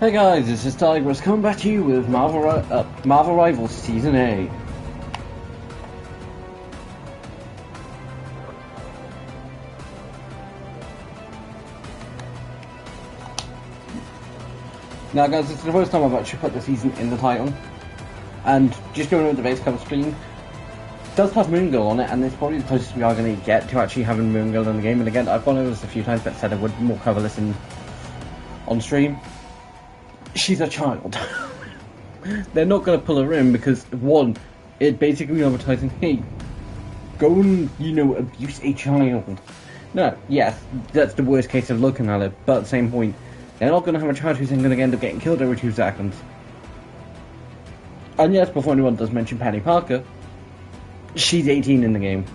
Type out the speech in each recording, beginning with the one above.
Hey guys, this is Tigress coming back to you with Marvel Rivals Season 8. Now guys, this is the first time I've actually put the season in the title. And just going over the base cover screen, it does have Moon Girl on it, and it's probably the closest we are going to get to actually having Moon Girl in the game. And again, I've gone over this a few times, but said I would more cover this on stream. She's a child. They're not going to pull her in because, one, it basically advertising, hey, go and, abuse a child. No, yes, that's the worst case of looking at it, but at the same point, they're not going to have a child who's going to end up getting killed every 2 seconds. And yes, before anyone does mention Penny Parker, she's 18 in the game.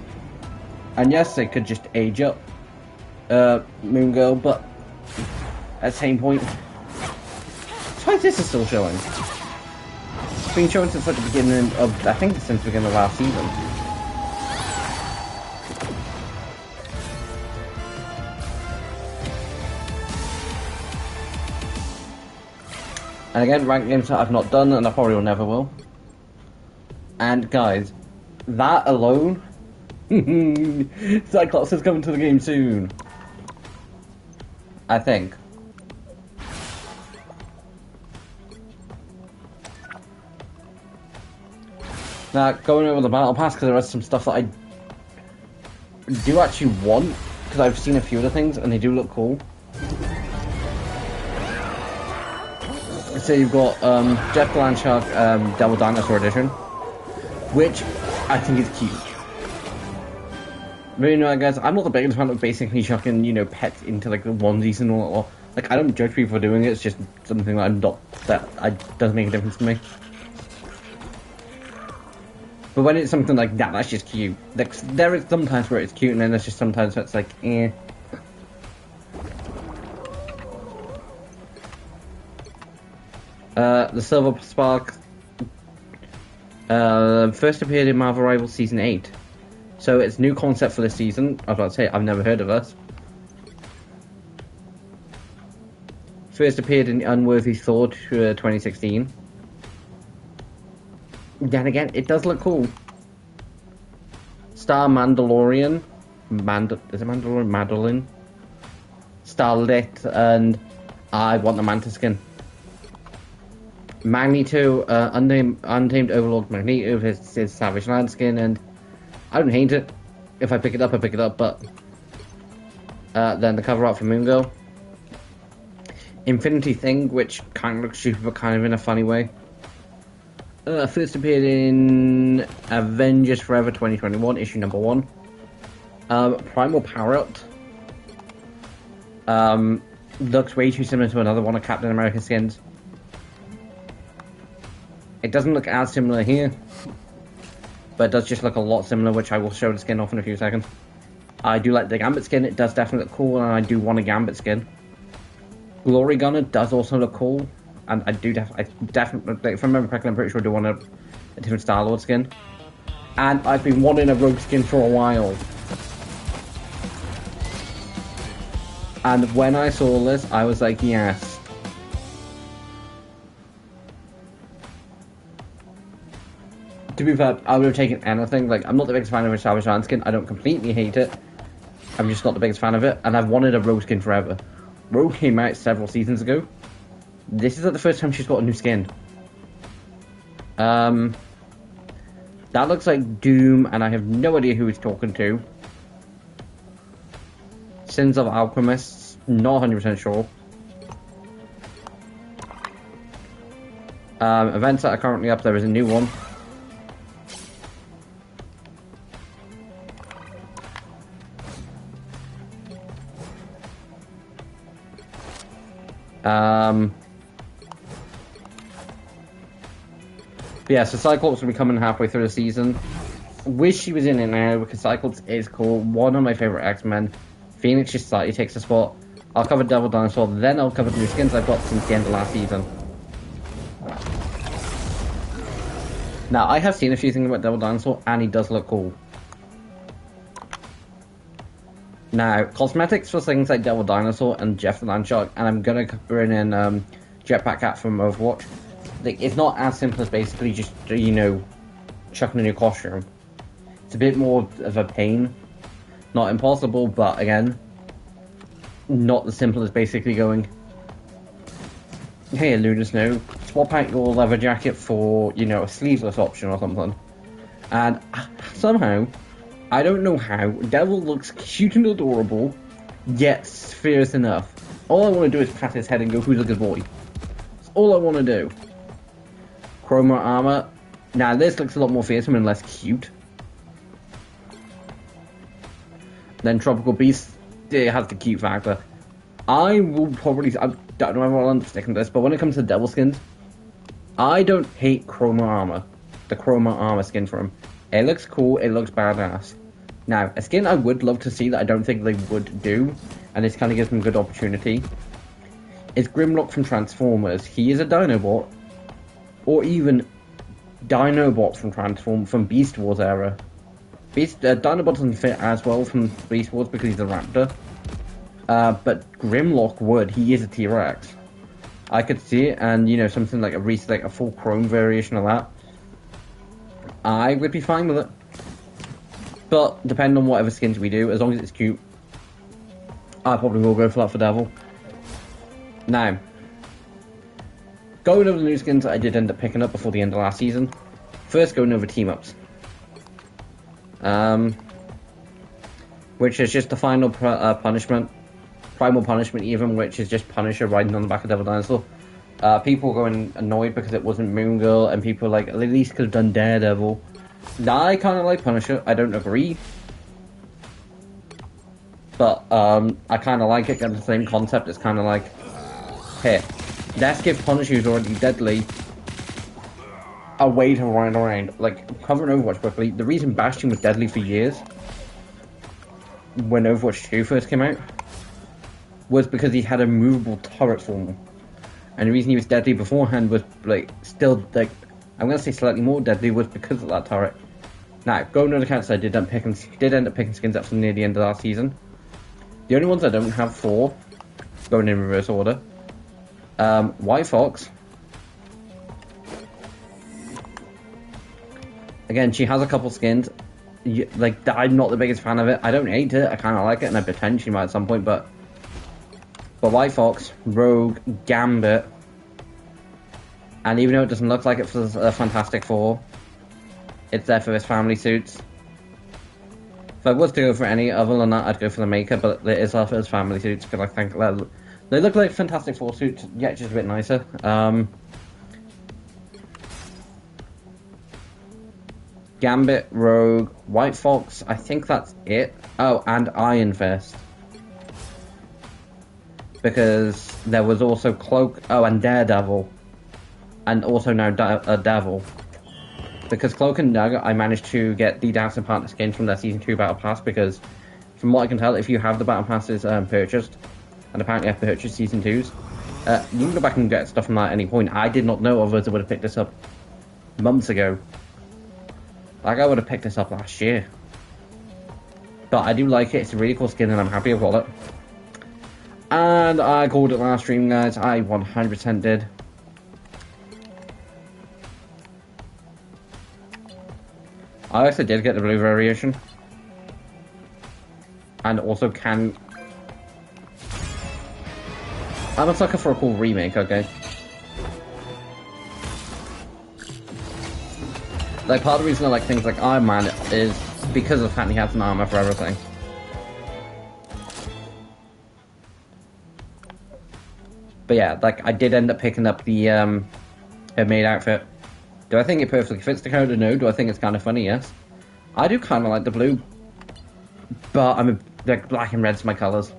And yes, they could just age up Moon Girl, but at the same point, why this is still showing? It's been showing since like the beginning of, I think since the beginning of last season. And again, ranked games that I've not done, and I probably will never will. And guys, that alone, Cyclops is coming to the game soon. I think. Now, going over the battle pass, because there is some stuff that I do actually want, because I've seen a few of the things, and they do look cool. So you've got Jeff the Land Shark Devil Dinosaur Edition, which I think is cute. But guys, I'm not the biggest fan of basically chucking, pets into like the onesies and all. Like, I don't judge people for doing it, it's just something that doesn't make a difference to me. But when it's something like that, that's just cute. Like, there is sometimes where it's cute, and then there's just sometimes where it's like, eh. The Silver Spark first appeared in Marvel Rivals Season 8. So it's new concept for this season. I was about to say, I've never heard of this. First appeared in Unworthy Thor 2016. Then again, it does look cool. Star Mandalorian. Is it Mandalorian? Madeline. Starlit, and I want the Manta skin. Magneto, Untamed Overlord Magneto, his Savage Land skin, and I don't hate it. If I pick it up, I pick it up, but then the cover art for Moon Girl. Infinity Thing, which kind of looks stupid, but kind of in a funny way. First appeared in Avengers Forever 2021, issue number 1. Primal Parrot. Looks way too similar to another one of Captain America skins. It doesn't look as similar here, but it does just look a lot similar, which I will show the skin off in a few seconds. I do like the Gambit skin, it does definitely look cool, and I do want a Gambit skin. Glory Gunner does also look cool, and I definitely, if I remember correctly, I'm pretty sure I do want a different Star-Lord skin. And I've been wanting a Rogue skin for a while. And when I saw this, I was like, yes. To be fair, I would have taken anything. Like, I'm not the biggest fan of a Savage Land skin. I don't completely hate it. I'm just not the biggest fan of it. And I've wanted a Rogue skin forever. Rogue came out several seasons ago. This is like the first time she's got a new skin. That looks like Doom, and I have no idea who he's talking to. Sins of Alchemists, not 100% sure. Events that are currently up, there is a new one. Yeah, so Cyclops will be coming halfway through the season. Wish she was in it now, because Cyclops is cool. One of my favourite X-Men. Phoenix just slightly takes a spot. I'll cover Devil Dinosaur, then I'll cover the new skins I've got since the end of last season. Now, I have seen a few things about Devil Dinosaur, and he does look cool. Now, cosmetics for things like Devil Dinosaur and Jeff the Land Shark, and I'm gonna bring in Jetpack Cat from Overwatch. Like, it's not as simple as basically just, you know, chucking in your costume. It's a bit more of a pain. Not impossible, but again, not as simple as basically going, hey, Luna Snow, swap out your leather jacket for, you know, a sleeveless option or something. And somehow, I don't know how, Devil looks cute and adorable, yet fierce enough. All I want to do is pat his head and go, who's a good boy? That's all I want to do. Chroma armor. Now this looks a lot more fearsome and less cute. Then Tropical Beast, it has the cute factor. I will probably, I don't know if I'll end up sticking to this, but when it comes to Devil skins, I don't hate Chroma armor. The Chroma armor skin for him. It looks cool, it looks badass. Now, a skin I would love to see that I don't think they would do, and this kind of gives them good opportunity, is Grimlock from Transformers. He is a Dinobot, or even Dinobot from Beast Wars era. Dinobot doesn't fit as well from Beast Wars because he's a raptor. But Grimlock would. He is a T-Rex. I could see it, and you know, something like a full chrome variation of that. I would be fine with it. But depending on whatever skins we do, as long as it's cute, I probably will go for that for Devil. Now, going over the new skins I did end up picking up before the end of last season. First, going over team-ups. Which is just the final punishment. Primal Punishment even, which is just Punisher riding on the back of Devil Dinosaur. People going annoyed because it wasn't Moon Girl, and people like, at least could have done Daredevil. Now, I kind of like Punisher. I don't agree. But, I kind of like it. It's the same concept. It's kind of like, hey, let's give Punisher, who's already deadly, a way to ride around. Like, covering Overwatch quickly, the reason Bastion was deadly for years, when Overwatch 2 first came out, was because he had a movable turret form. And the reason he was deadly beforehand was, like, still, like, I'm going to say slightly more deadly, was because of that turret. Now, going on the counter side, did end up picking skins up from near the end of last season. The only ones I don't have for, going in reverse order, White Fox. Again, she has a couple skins. Like, I'm not the biggest fan of it. I don't hate it, I kind of like it, and I potentially might at some point, but White Fox, Rogue, Gambit, and even though it doesn't look like it for a Fantastic Four, it's there for his family suits. If I was to go for any other than that, I'd go for the Maker, but it is there for his family suits, because I think they look like Fantastic Four suits, yet just a bit nicer. Gambit, Rogue, White Fox, I think that's it. Oh, and Iron Fist. Because there was also Cloak, and Daredevil. And also now Devil. Because Cloak and Dagger, I managed to get the Dancing Partner skin from their Season 2 Battle Pass, because from what I can tell, if you have the Battle Passes purchased, and apparently I've purchased Season 2s, you can go back and get stuff from that at any point. I did not know, otherwise I would have picked this up months ago. Like, I would have picked this up last year. But I do like it, it's a really cool skin and I'm happy I've got it. And I called it last stream, guys, I 100% did. I actually did get the blue variation. And also can... I'm a sucker for a cool remake, okay? Like, part of the reason I like things like Iron Man is because of the fact he has an armor for everything. But yeah, like, I did end up picking up the, homemade outfit. Do I think it perfectly fits the character? No. Do I think it's kind of funny? Yes. I do kind of like the blue. But like, black and red's my colours.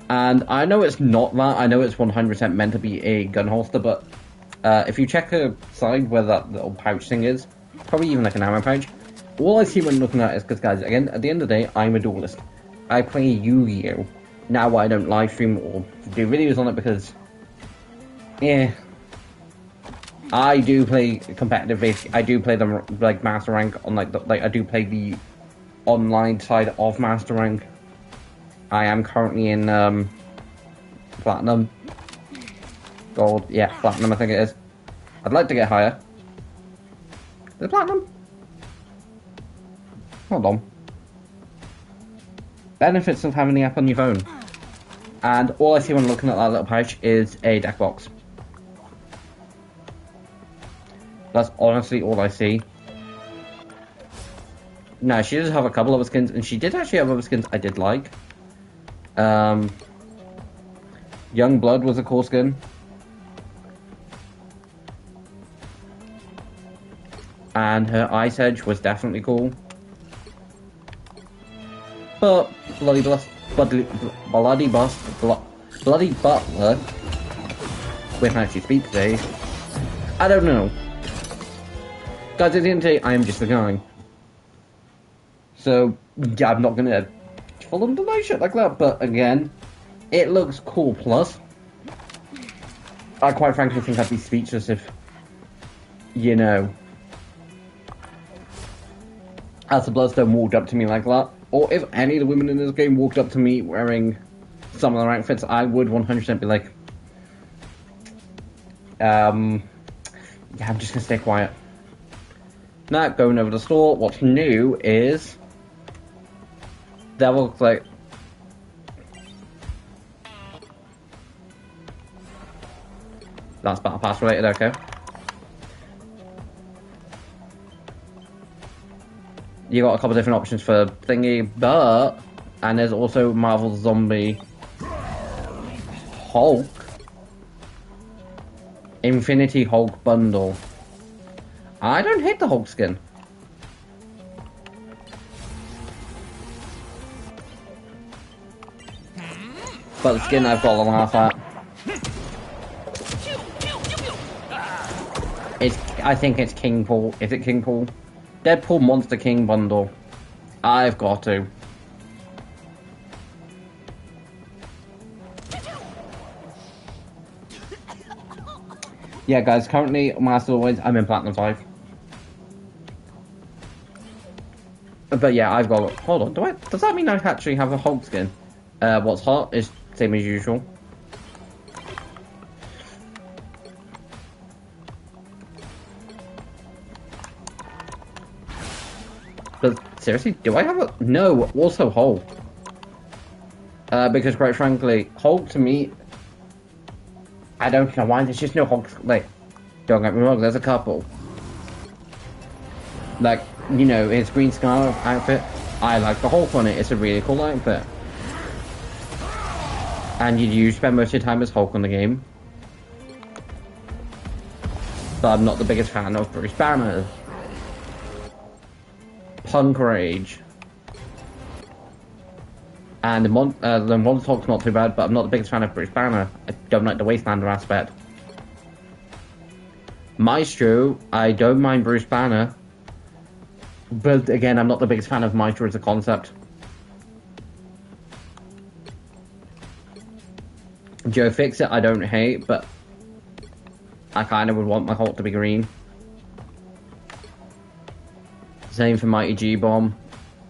And I know it's not that, I know it's 100% meant to be a gun holster, but if you check the side where that little pouch thing is, probably even like an ammo pouch, all I see when looking at it is because, guys, again, at the end of the day, I'm a duelist. I play Yu-Gi-Oh! Now I don't live stream or do videos on it because, yeah, I do play competitive, basically. I do play them, like, Master Rank on, like I do play the online side of Master Rank. I am currently in platinum. Gold, yeah, platinum I think it is. I'd like to get higher. Is it platinum? Hold on. Benefits of having the app on your phone. And all I see when looking at that little pouch is a deck box. That's honestly all I see. No, she does have a couple of skins, and she did actually have other skins I did like. Young Blood was a cool skin. And her Ice Edge was definitely cool. But Bloody Butler, we can actually speak today. I don't know. Guys, at the end of the day, I am just a guy. So, yeah, I'm not gonna full on deny shit like that, but again, it looks cool. Plus, I quite frankly think I'd be speechless if, you know, as the Bloodstone walked up to me like that, or if any of the women in this game walked up to me wearing some of their outfits, I would 100% be like, yeah, I'm just gonna stay quiet. Now, going over the store, what's new is that looks like that's Battle Pass related, okay. You got a couple of different options for thingy, but and there's also Marvel Zombie Hulk Infinity Hulk bundle. I don't hate the Hulk skin. But the skin I've got to laugh at. I think it's King Paul. Is it King Paul? Deadpool Monster King bundle. I've got to. Yeah, guys, currently, as always, I'm in Platinum 5. But yeah, I've got... Hold on, does that mean I actually have a Hulk skin? What's hot is same as usual. But seriously, do I have a... No, also Hulk. Because quite frankly, Hulk to me... I don't know why, there's just no Hulk... Like, don't get me wrong, there's a couple. Like, you know, his Green Scarlet outfit, I like the Hulk on it, it's a really cool outfit. And you spend most of your time as Hulk on the game. But I'm not the biggest fan of Bruce Banner. Punk Rage. And the Monster Hulk's not too bad, but I'm not the biggest fan of Bruce Banner. I don't like the Wastelander aspect. Maestro, I don't mind Bruce Banner. But again, I'm not the biggest fan of Maestro as a concept. Joe Fixit, I don't hate, but I kind of would want my Hulk to be green. Same for Mighty G-Bomb,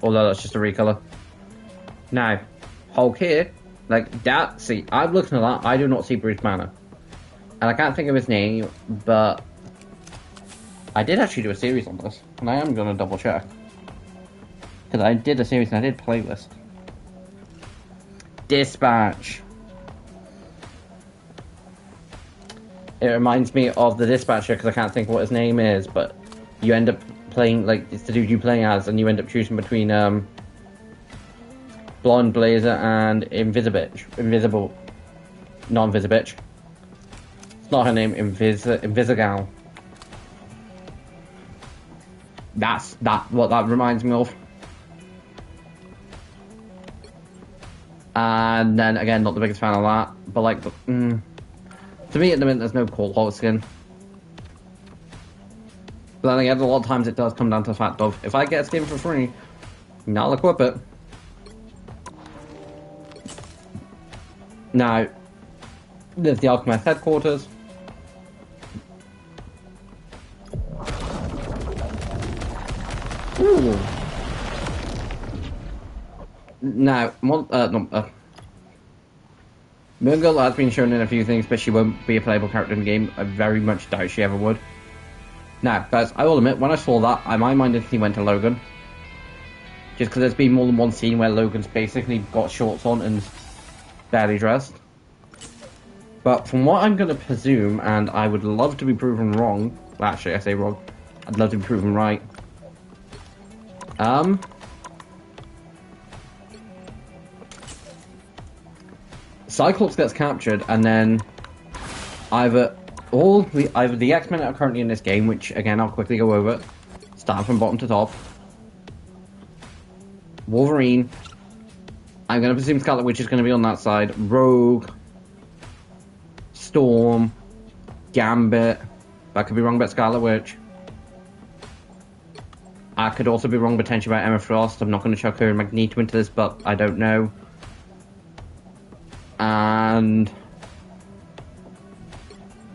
although that's just a recolor. Now, Hulk here, like that, see, I'm looking at that, I do not see Bruce Banner. And I can't think of his name, but I did actually do a series on this, and I am going to double check. Because I did a series and I did playlist. Dispatch. It reminds me of the Dispatcher because I can't think what his name is, but you end up playing, like, it's the dude you play as, and you end up choosing between, Blonde Blazer and Invisible. Not Invisibitch. It's not her name, Invisigal. That's what that reminds me of. And then, again, not the biggest fan of that, but, like, to me, at the minute, there's no cool Hulk skin. But then again, a lot of times it does come down to the fact of, if I get a skin for free, I'll equip it. Now, there's the Alchemist headquarters. Ooh. Now, Moon Girl has been shown in a few things, but she won't be a playable character in the game. I very much doubt she ever would. Now, guys, I will admit, when I saw that, my mind instantly went to Logan. Just because there's been more than one scene where Logan's basically got shorts on and barely dressed. But from what I'm going to presume, and I would love to be proven wrong, well, actually, I say wrong, I'd love to be proven right. Cyclops gets captured, and then either the X-Men that are currently in this game, which again I'll quickly go over, starting from bottom to top. Wolverine. I'm going to presume Scarlet Witch is going to be on that side. Rogue. Storm. Gambit. That could be wrong about Scarlet Witch. I could also be wrong potentially about Emma Frost. I'm not going to chuck her and Magneto into this, but I don't know. And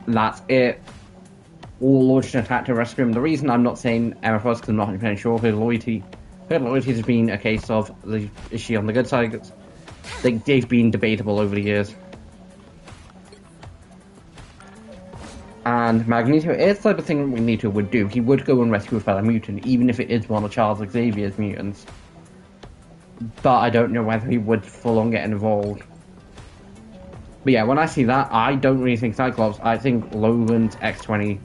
that's it. All launched an attack to rescue him. The reason I'm not saying Emma Frost, because I'm not 100% sure, her loyalty has been a case of, is she on the good side? They've been debatable over the years. And Magneto is the type of thing Magneto would do. He would go and rescue a fellow mutant, even if it is one of Charles Xavier's mutants. But I don't know whether he would full on get involved. But yeah, when I see that, I don't really think Cyclops. I think Logan's X-23,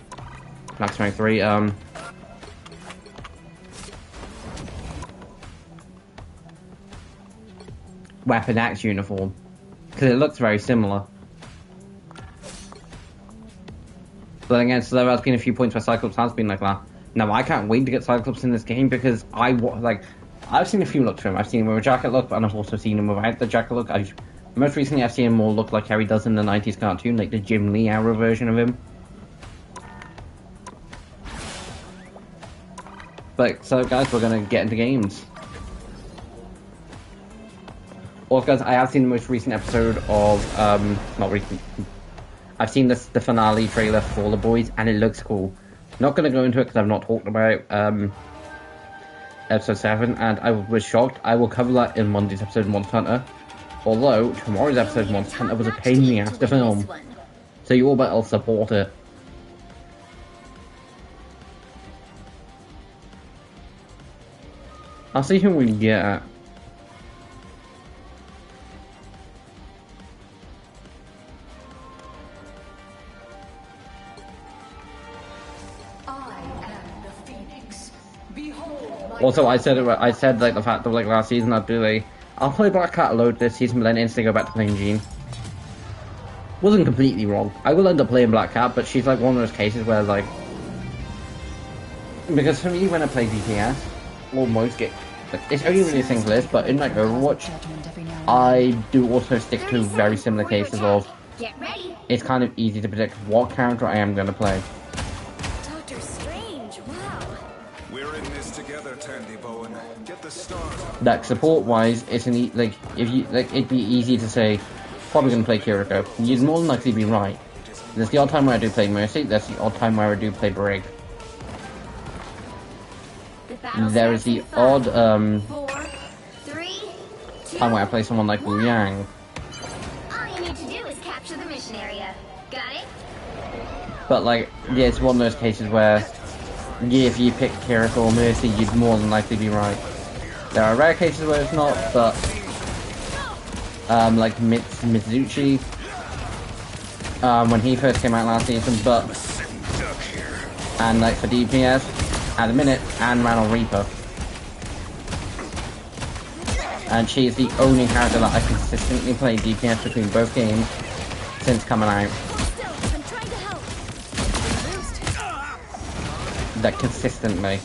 Weapon X uniform. Because it looks very similar. But again, so there has been a few points where Cyclops has been like that. Now, I can't wait to get Cyclops in this game because I've seen a few looks for him. I've seen him with a jacket look, and I've also seen him without the jacket look. Most recently, I've seen him more look like how he does in the 90s cartoon, like the Jim Lee era version of him. But, so guys, we're gonna get into games. Also, guys, I have seen the most recent episode of, not recent, I've seen the finale trailer for All the Boys, and it looks cool. Not gonna go into it because I've not talked about, episode 7, and I was shocked. I will cover that in Monday's episode of Monster Hunter. Although, tomorrow's episode of Monster Hunter was a pain in the ass to film. So you all better support it. I'll see who we get. Also, I said like the fact of like last season I'd be like, I'll play Black Cat a load this season, but then instantly go back to playing Jean. Wasn't completely wrong. I will end up playing Black Cat, but she's like one of those cases where like, because for me when I play DPS, almost get like, it's only really a single list, but in like Overwatch, I do also stick to very similar cases of it's kind of easy to predict what character I am going to play. Like support wise, it's like if you like, it'd be easy to say probably gonna play Kiriko. You'd more than likely be right. There's the odd time where I do play Mercy. There's the odd time where I do play Brig. There is the odd time where I play someone like Wu Yang. All you need to do is capture the mission area. Got it? But like, yeah, it's one of those cases where yeah, if you pick Kiriko or Mercy, you'd more than likely be right. There are rare cases where it's not, but like Mitsuchi, when he first came out last season, but and like for DPS, at the minute, Anne Randall Reaper, and she is the only character that I consistently play DPS between both games since coming out. Like consistently,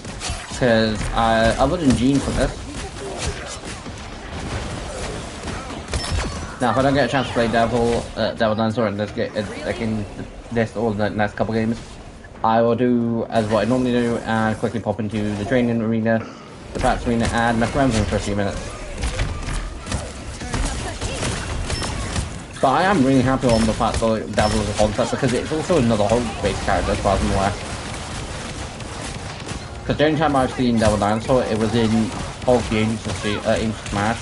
because other than Jean for this. Now, if I don't get a chance to play Devil Dinosaur in this like in this or the next couple games, I will do as what I normally do and quickly pop into the training arena, the practice arena, and mess around with them for a few minutes. But I am really happy on the fact that Devil is a concept because it's also another Hulk-based character as far as I'm aware. Because the only time I've seen Devil Dinosaur, it was in Hulk the Ancient Smash.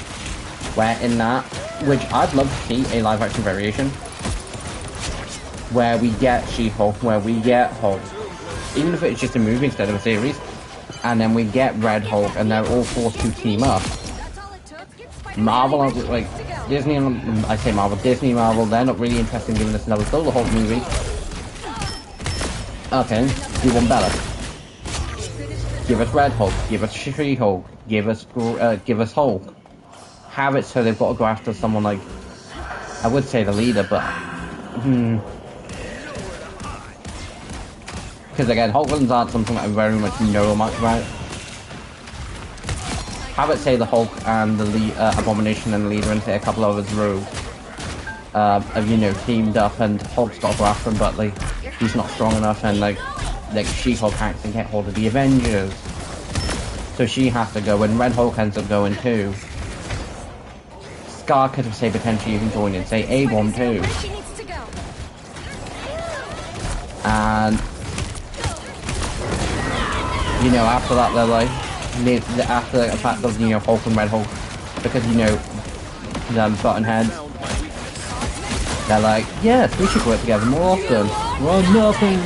where in that, which I'd love to see a live action variation, where we get She-Hulk, where we get Hulk, even if it's just a movie instead of a series, and then we get Red Hulk, and they're all forced to team up. Marvel, like, Disney, I say Marvel, Disney, Marvel, they're not really interested in giving us another solo Hulk movie. Okay, do one better. Give us Red Hulk, give us She-Hulk, give us Hulk. Have it so they've got to go after someone like, I would say the leader, but, because again, Hulk villains aren't something that I very much know much about. Have it say the Hulk and the Abomination and the leader and say a couple of his rogues have, you know, teamed up, and Hulk's got to go after him, but like, he's not strong enough, and like She-Hulk can't get hold of the Avengers. So she has to go, and Red Hulk ends up going too. Scar could have, say, potentially even joined in, say, A-Bomb too. And, you know, after that, they're like, after the fact of, you know, Hulk and Red Hulk, because, you know, them button heads, they're like, yes, we should work together more often. Well, nothing.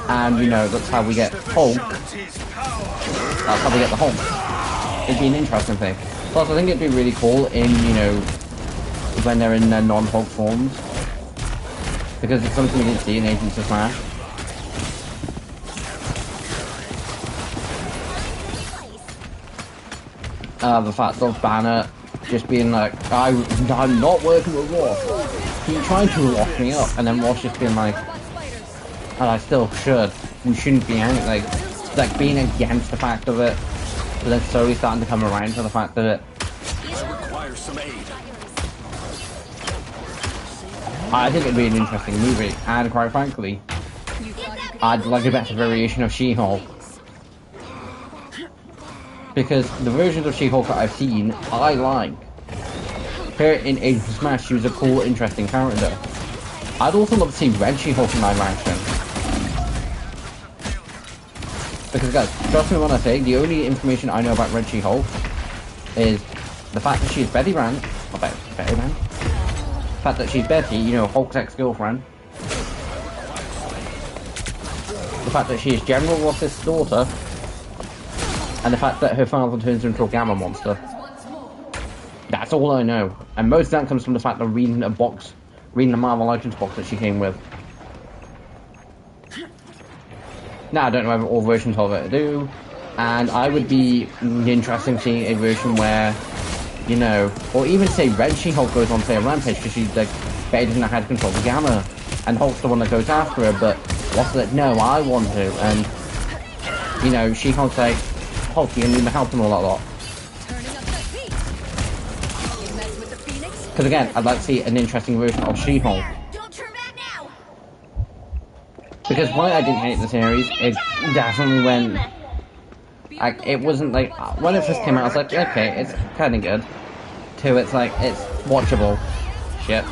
And, you know, that's how we get Hulk. That's how we get the Hulk. It'd be an interesting thing. Plus, I think it'd be really cool in, you know, when they're in their non-Hulk forms. Because it's something we didn't see in Agents of Smash. The fact of Banner just being like, I'm not working with Ross. He tried to lock me up, and then Ross just being like, and I still should. We shouldn't be angry. Like being against the fact of it, but then slowly starting to come around to the fact of it. I think it'd be an interesting movie, and quite frankly, I'd like a better variation of She-Hulk. Because the versions of She-Hulk that I've seen, I like. Her in Agents of Smash, she was a cool, interesting character. I'd also love to see Red She-Hulk in live action. Because guys, trust me when I say, the only information I know about Red She-Hulk is the fact that she's Betty Brant. Betty Brant? The fact that she's Betty, you know, Hulk's ex-girlfriend. The fact that she is General Ross's daughter. And the fact that her father turns her into a Gamma monster. That's all I know. And most of that comes from the fact of reading the Marvel Legends box that she came with. Now, I don't know whether all versions of it do. And I would be interested in seeing a version where, you know, or even say Red She-Hulk goes on, say, a rampage, because she's like, Betty doesn't know how to control the Gamma. And Hulk's the one that goes after her, but Ross like, no, I want to. And, you know, She-Hulk's like, Hulk, you're gonna need my help and all that lot. Because again, I'd like to see an interesting version of She-Hulk. Because why I didn't hate the series is definitely when, like, it wasn't like, when it first came out I was like, okay, it's kinda good. Two, it's like, it's watchable. Shit.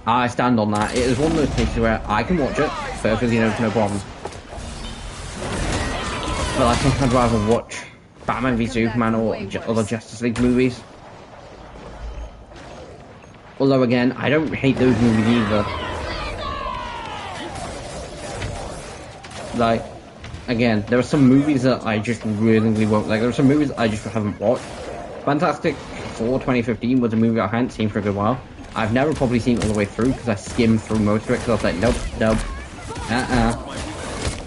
I stand on that. It is one of those cases where I can watch it, perfectly, you know, no problem. But I think I'd rather watch Batman v Superman or other Justice League movies. Although again, I don't hate those movies either. Like, again, there are some movies that I just really won't like. There are some movies I just haven't watched. Fantastic Four 2015 was a movie I hadn't seen for a good while. I've never probably seen it all the way through because I skimmed through most of it because I was like, nope.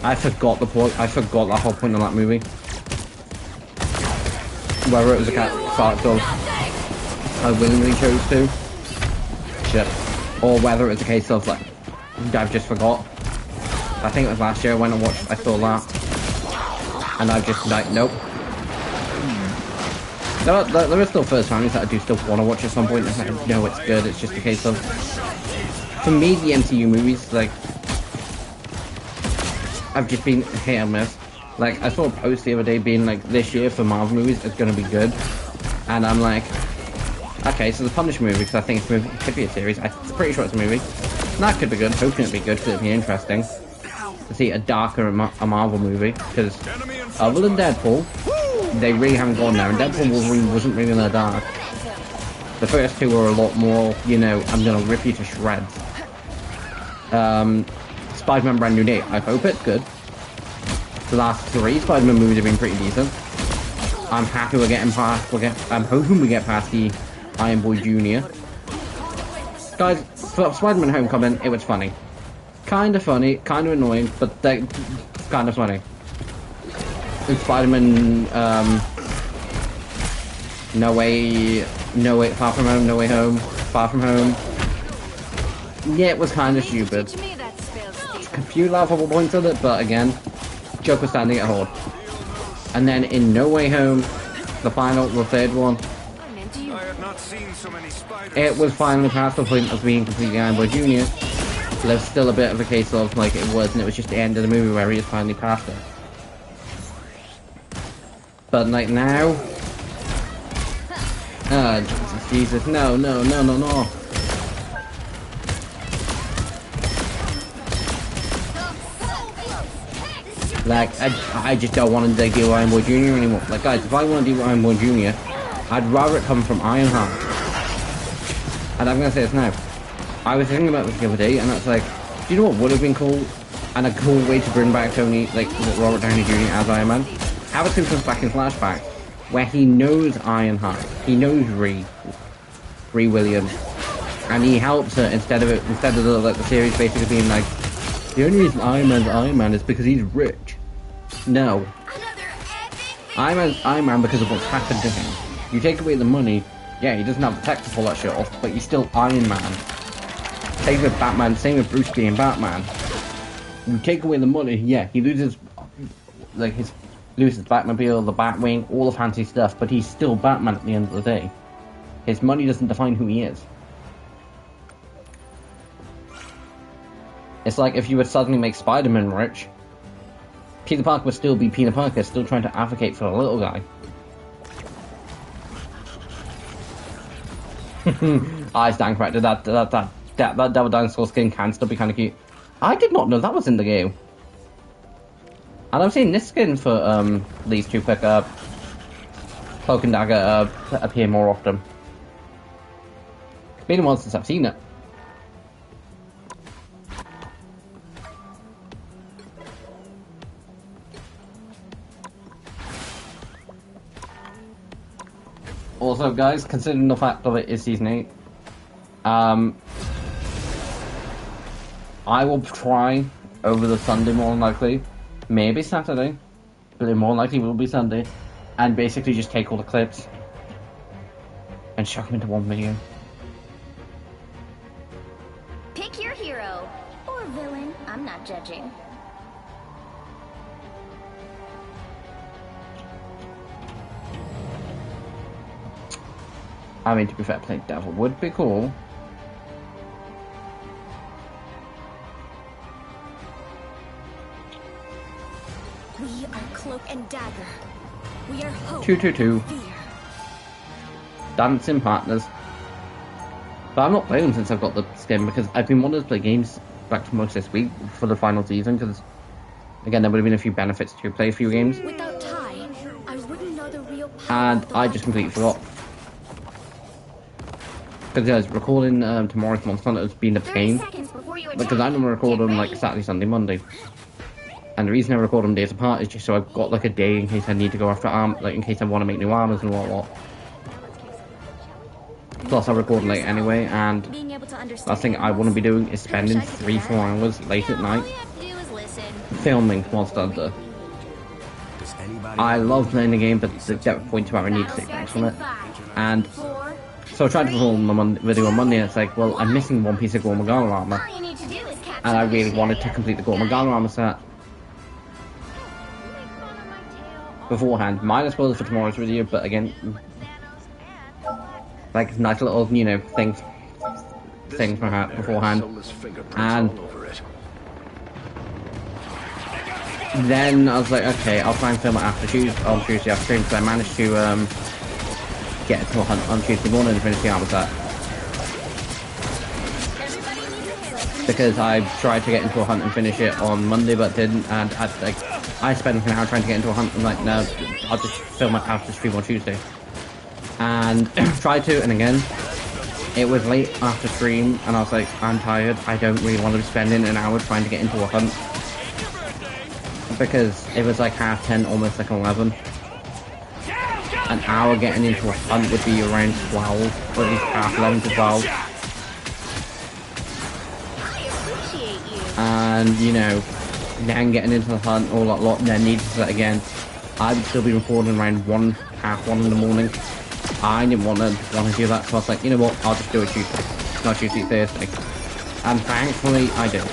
I forgot the point. I forgot the whole point of that movie. Whether it was a fact of I willingly chose to, shit, or whether it was a case of like I've just forgot. I think it was last year when I saw that, and I've just like nope. There are still first times that I do still want to watch at some point. And I know it's good. It's just a case of, for me, the MCU movies like. I've just been hit and miss. Like, I saw a post the other day being like, this year for Marvel movies is going to be good. And I'm like, okay, so the Punisher movie, because I think it's it could be a series. I'm pretty sure it's a movie. That could be good. Hoping it'd be good, because it'd be interesting to see a darker a Marvel movie. Because other than Deadpool, they really haven't gone there, and Deadpool Wolverine wasn't really that dark. The first two were a lot more, you know, I'm gonna rip you to shreds. Spider-Man Brand New Day, I hope it's good. The last three Spider-Man movies have been pretty decent. I'm happy we're getting past, I'm hoping we get past the Iron Boy Jr. Guys, for Spider-Man Homecoming, it was funny. Kinda funny, kinda annoying, but kinda funny. And Spider-Man, No Way, Far From Home, No Way Home, Far From Home. Yeah, it was kinda stupid. A few laughable points of it, but again, Joker standing at Horde. And then in No Way Home, the third one, it was finally past the point of being completely Iron Boy Jr. There's still a bit of a case of like it was just the end of the movie where he is finally past it. But like now, Jesus, no. Like, I just don't want to do Iron Boy Jr. anymore. Like, guys, if I want to do Iron Boy Jr., I'd rather it come from Ironheart. And I'm going to say this now. I was thinking about this the other day, and it's like, do you know what would have been cool? And a cool way to bring back Tony, like, Robert Downey Jr. as Iron Man? Have a sequence back in flashback, where he knows Ironheart. He knows Ree Williams. And he helps her instead of the series basically being like, the only reason Iron Man's Iron Man is because he's rich. No. Iron Man's Iron Man because of what's happened to him. You take away the money, yeah, he doesn't have the tech to pull that shit off, but he's still Iron Man. Same with Batman, same with Bruce being Batman. You take away the money, yeah, he loses, like, loses Batmobile, the Batwing, all the fancy stuff, but he's still Batman at the end of the day. His money doesn't define who he is. It's like if you would suddenly make Spider-Man rich, Peter Parker would still be Peter Parker, still trying to advocate for a little guy. I stand corrected. That Devil Dinosaur skin can still be kind of cute. I did not know that was in the game. And I've seen this skin for these two quick Cloak and Dagger appear more often. It's been a while since I've seen it. Also, guys, considering the fact that it is Season 8, I will try over the Sunday more than likely, maybe Saturday, but it more likely will be Sunday, and basically just take all the clips and chuck them into one video. Pick your hero. Or villain. I'm not judging. I mean, to be fair, playing Devil would be cool. We are Cloak and Dagger. We are hope. 222. Fear. Dancing partners. But I'm not playing them since I've got the skin because I've been wanting to play games back to most this week for the final season because, again, there would have been a few benefits to play a few games. Without Ty, I wouldn't know the real power And of the I just completely forgot. Because recording tomorrow's Monster Hunter has been a 30 pain. seconds before you attack. Because I normally record Get them like ready. Saturday, Sunday, Monday. And the reason I record them days apart is just so I've got like a day in case I need to go after like in case I want to make new armors and whatnot. Plus I record late anyway, and being able to understand. last thing I want to be doing is spending 3-4 hours late at All night you have to do is listen. filming Monster Hunter. I love playing the game, but there's a point where I need to take breaks from it. And so I tried to film a video on Monday, and it's like, well, I'm missing one piece of Gore Magala armor, All you need to do is capture and I the really mission wanted to area. complete the Gore Magala armor set beforehand. Minor spoilers for tomorrow's video, but again, like nice little, you know, things beforehand. And then I was like, okay, I'll try and film it after on Tuesday afternoon, so I managed to get to a hunt on Tuesday morning and finish the armor set. because I tried to get into a hunt and finish it on Monday, but didn't. And I spent an hour trying to get into a hunt. I'm like, no, I'll just film it after stream on Tuesday. And tried to, and again, it was late after stream, and I was like, I'm tired. I don't really want to be spending an hour trying to get into a hunt, because it was like 10:30, almost like 11. An hour getting into a hunt would be around 12, or at least 11 to 12. And, you know, then getting into the hunt, all that lot, then needing to that again. I would still be recording around 1, half 1 in the morning. I didn't want to do that, so I was like, you know what, I'll just do it Tuesday. Not Tuesday, Thursday. And thankfully, I did.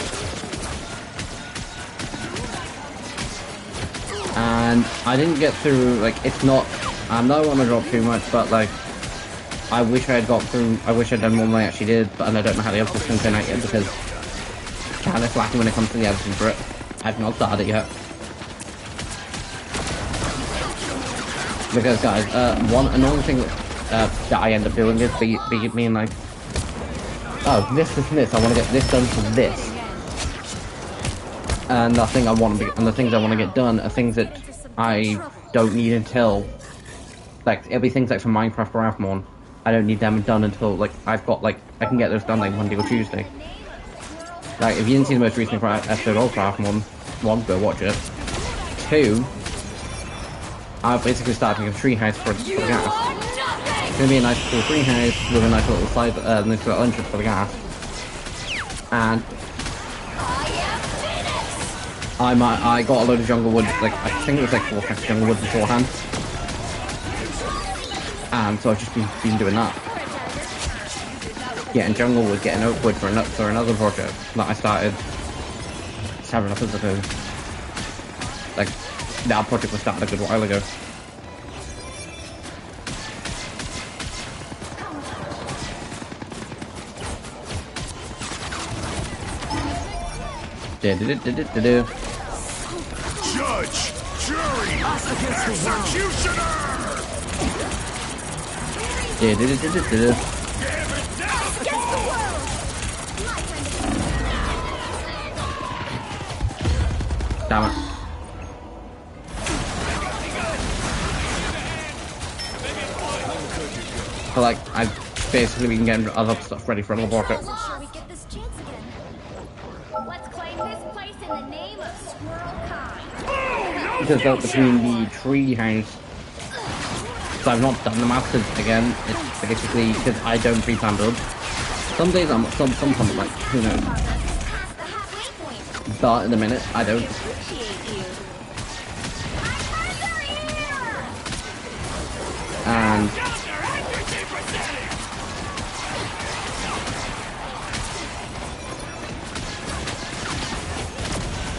And I didn't get through, like, it's not, I'm not going to drop too much, but, like, I wish I had got through, I wish I'd done more than I actually did, but and I don't know how the other system's going out yet, because it's lacking when it comes to the editing for it. I've not started it yet. Because guys, one annoying thing that I end up doing is being like, oh, this, I want to get this done for this. And the thing I want to be, and the things I want to get done are things that I don't need until, like, it'll be things like for Minecraft or Avmon. I don't need them done until, like, I've got, like, I can get those done, like, Monday or Tuesday. Like, if you didn't see the most recent episode of Avmon, 1, go watch it. 2, I basically started a tree house for the gas. It's gonna be a nice cool tree house with a nice little side, nice little entrance for the gas. And I got a load of jungle wood, like, I think it was like 4 packs of jungle wood beforehand. And so I've just been doing that. Getting jungle wood, getting oak wood for another project that I started 7 episodes ago. Like, that project was started a good while ago. Judge, jury, executioner! Damn it. So, like, I've basically been getting other stuff ready for another market. Sure we get this chance again. Let's claim this place in the name of Squirrel Kai. Because out between the tree house, so I've not done the maps, because again, it's basically because I don't pre-plan builds. Some days sometimes I'm like, who knows. But in a minute, I don't.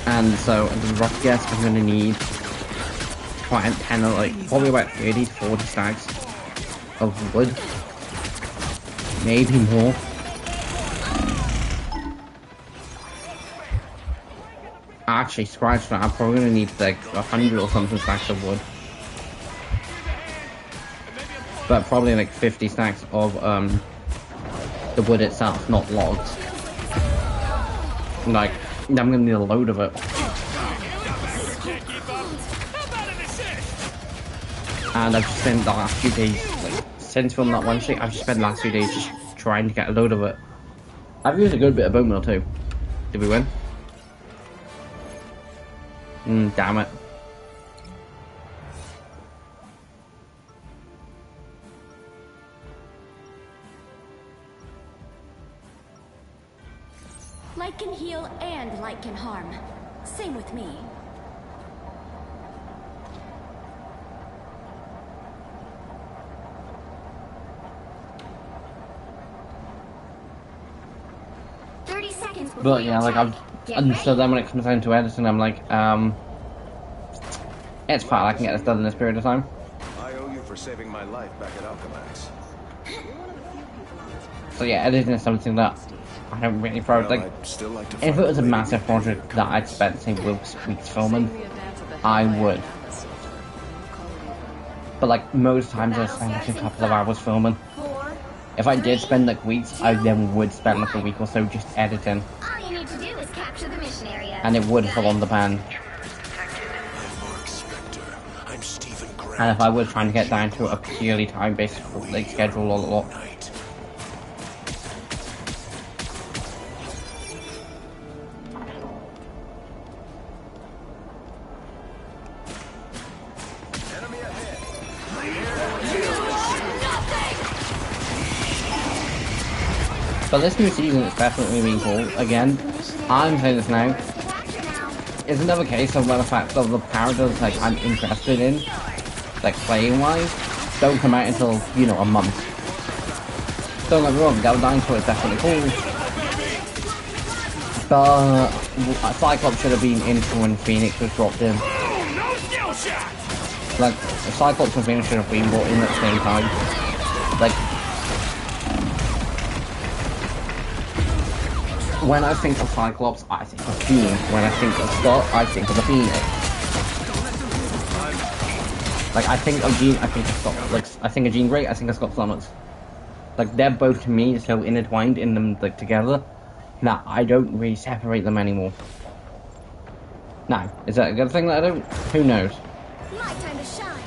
And so the rough guess I'm gonna need quite 10 or like probably about 30 to 40 stacks of wood. Maybe more. Actually, scratch that, I'm probably gonna need like 100 or something stacks of wood. But probably like 50 stacks of the wood itself, not logs. Like, I'm gonna need a load of it. And I've just spent the last few days, like, since filming that one stream, I've just spent the last few days just trying to get a load of it. I've used a good bit of bone meal too. Did we win? Damn it. Light can heal and light can harm. Same with me. But yeah, like and so then when it comes down to editing, I'm like, it's fine, I can get this done in this period of time. I owe you for saving my life back at Alchemax. So yeah, editing is something that I don't really prioritize. Like, still like to if it was a massive project that I'd spent, say, weeks filming, I would. But like, most times I spend like a couple of hours filming. If I did spend like weeks, I then would spend like a week or so just editing. you need to do is capture the mission area. And it would fall on the pan. I'm Mark Spector. I'm Stephen Grant. And if I was trying to get down to a purely time-based like schedule a lot. Night. Enemy ahead. But this new season is definitely being cool. Again, I'm saying this now. It's another case of where the fact of the characters like I'm interested in, like playing wise, don't come out until, you know, a month. Don't get me wrong, Gal Dinosaur is definitely cool. But Cyclops should have been in when Phoenix was dropped in. Like, Cyclops and Phoenix should have been brought in at the same time. Like, when I think of Cyclops, I think of Jean. When I think of Scott, I think of the Phoenix. Like, I think of Jean, I think of Scott. Like, I think of Jean Grey, I think of Scott Summers. Like, they're both, to me, so intertwined in them, like, together, that I don't really separate them anymore. Now, is that a good thing that I don't? Who knows? My time to shine.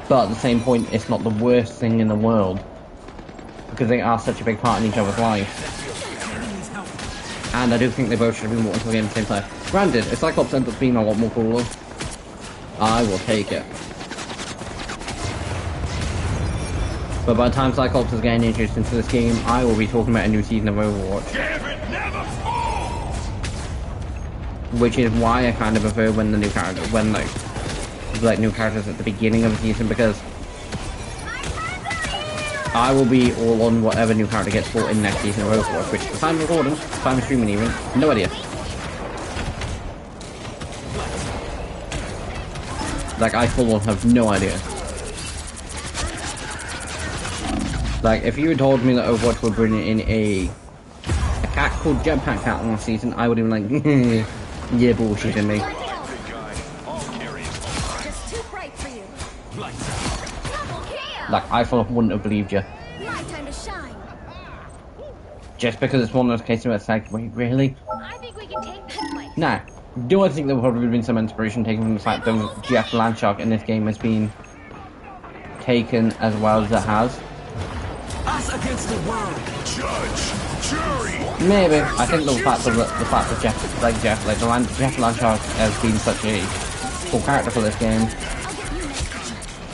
But at the same point, it's not the worst thing in the world. Because they are such a big part in each other's lives. And I do think they both should have been brought into the game at the same time. Granted, if Cyclops ends up being a lot more cooler, I will take it. But by the time Cyclops is getting introduced into this game, I will be talking about a new season of Overwatch. Which is why I kind of prefer when the new character, when like new characters at the beginning of the season, because I will be all on whatever new character gets brought in next season of Overwatch, which the time of recording, the time of streaming even, no idea. Like, I full on have no idea. Like, if you had told me that Overwatch would bring in a cat called Jetpack Cat last season, I would have been like, yeah, bullshitting me. Just too bright for you. Like, I full of wouldn't have believed you. My time to shine. Just because it's one of those cases where it's like, wait, really? I think we can take this place. Nah. Do I think there would probably have been some inspiration taken from the fact that Jeff Landshark in this game has been taken as well as it has? Us against the world. Judge, jury. Maybe. I think the fact that Jeff Landshark has been such a cool character for this game,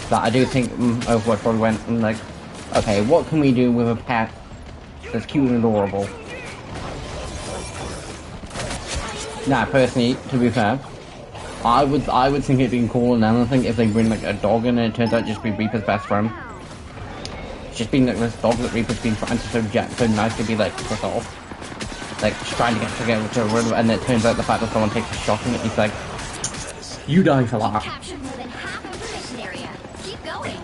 that I do think Overwatch probably went and like, okay, what can we do with a pet that's cute and adorable? Now, personally, to be fair, I would think it'd be cool and anything if they bring like a dog in and it turns out just be Reaper's best friend. It's just been like this dog that Reaper's been trying to so nice to be like put off. Like just trying to get to rid of it, and it turns out the fact that someone takes a shot in it, he's like, you die for that. Captured more than half of the mission area. Keep going.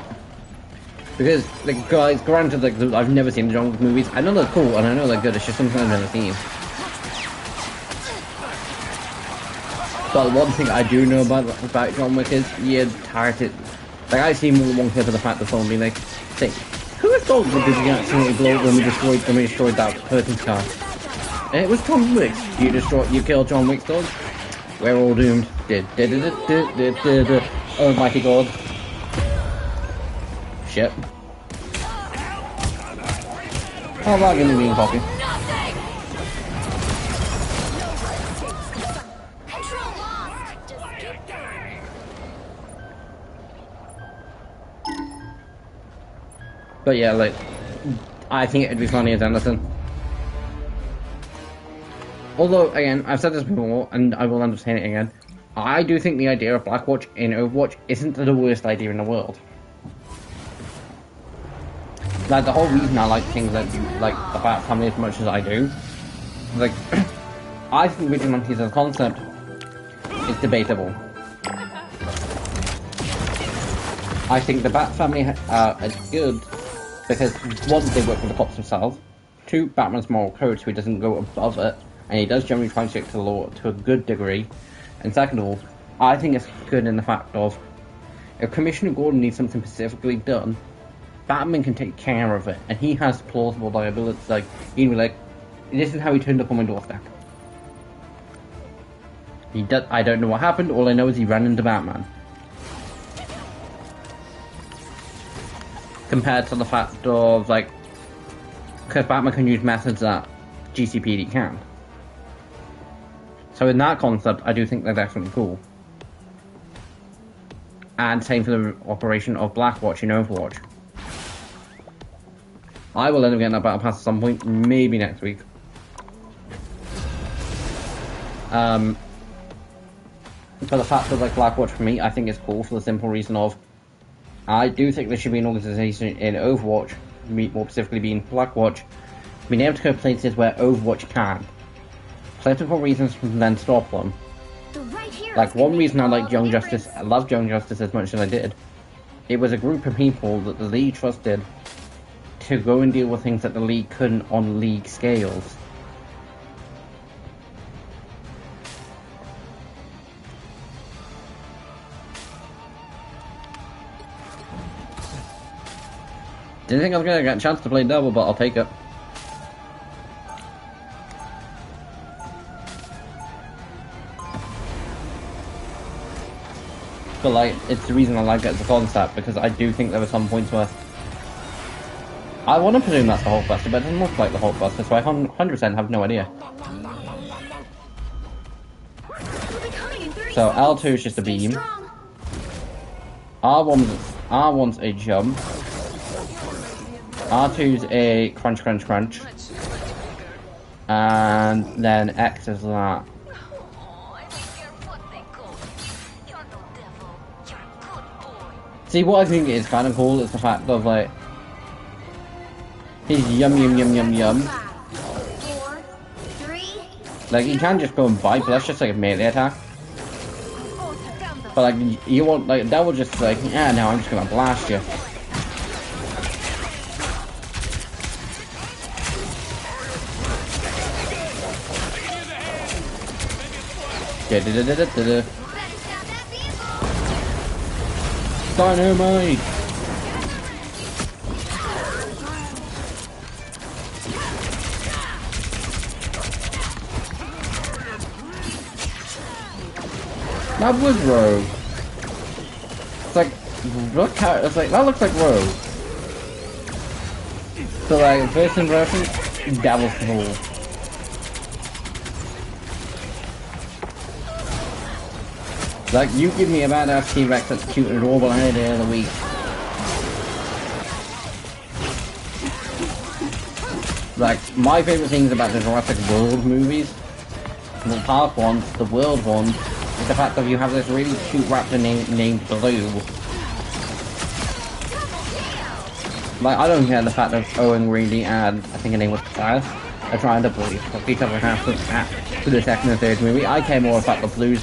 Because, like, guys, granted, like, I've never seen the John Wick movies. I know they're cool and I know they're good, it's just something I've never seen. But one thing I do know about John Wick is, yeah, targeted. Like, I see more than one clip of the fact that someone being like, think, who has told me did we accidentally blow up when we destroyed that person's car? And it was John Wick. You killed John Wick's dog? We're all doomed. Oh mighty god. Shit. How about giving me a copy? Control lost. Just keep going. But yeah, like, I think it'd be funny as anything. Although, again, I've said this before, and I will end up saying it again, I do think the idea of Blackwatch in Overwatch isn't the worst idea in the world. Like, the whole reason I like things like the Bat Family as much as I do, like, I think vigilantes as a concept is debatable. I think the Bat Family is good because, one, they work with the cops themselves, two, Batman's moral code so he doesn't go above it, and he does generally try to stick to the law to a good degree, and second of all, I think it's good in the fact of, if Commissioner Gordon needs something specifically done, Batman can take care of it, and he has plausible liabilities, like, he can be like, This is how he turned up on my doorstep. I don't know what happened. All I know is he ran into Batman. Compared to the fact of, like, because Batman can use methods that GCPD can. So in that concept, I do think they're definitely cool. And same for the operation of Blackwatch in Overwatch. I will end up getting that battle pass at some point, maybe next week. For the fact that, like, Blackwatch for me, I think it's cool for the simple reason of I do think there should be an organization in Overwatch, more specifically being Blackwatch, being able to go places where Overwatch can. Political reasons can then stop them. Like, one reason I liked Young Justice, I loved Young Justice as much as I did, it was a group of people that the League trusted to go and deal with things that the League couldn't on League scales. Didn't think I was going to get a chance to play Devil, but I'll take it. But, like, it's the reason I like it as a concept, because I do think there were some points where I want to presume that's the Hulkbuster, but it doesn't look like the Hulkbuster, so I 100% have no idea. So L2 is just a beam. R1's a jump. R2's a crunch, crunch, crunch. And then X is that. See, what I think is kind of cool is the fact of, like, he's yum yum yum yum yum. Like, you can just go and bite, but that's just like a melee attack. But, like, you want, like, that will just, like, yeah, no, I'm just gonna blast you. Dynamite! That was Rogue. It's like, look how, it's like, that looks like Rogue. So, like, first version, Devil's cool. Like, you give me a badass T-Rex that's cute and adorable any day of the week. Like, my favourite things about the Jurassic World movies, the Park ones, the World ones, is the fact that you have this really cute raptor named Blue. Like, I don't care the fact that Owen Reilly and I think her name was Cassius are trying to bully each other half to the second and third movie. I care more about the Blues.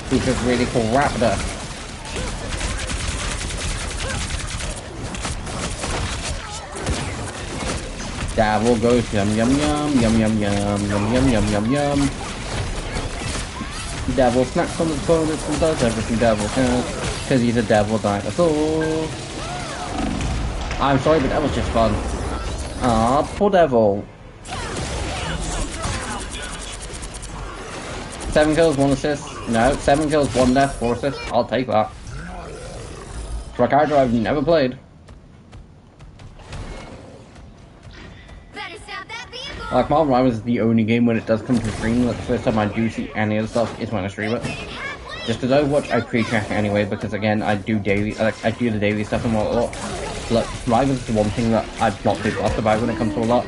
He's just really cool raptor. Devil goes yum yum yum yum yum yum yum yum yum yum yum. Devil snacks on his opponents and does everything Devil can, cause he's a devil dinosaur. I'm sorry, but that was just fun. Ah, poor Devil. 7 kills, 1 assist. No, 7 kills, 1 death, 4 assists. I'll take that. For a character I've never played. Like, Marvel Rivals is the only game when it does come to stream, like, the first time I do see any of the stuff is when I stream it. Just as Overwatch, I pre-check anyway, because again, I do daily, like, I do the daily stuff and whatnot. Like, Rivals is the one thing that I'm not too fussed about when it comes to a lot.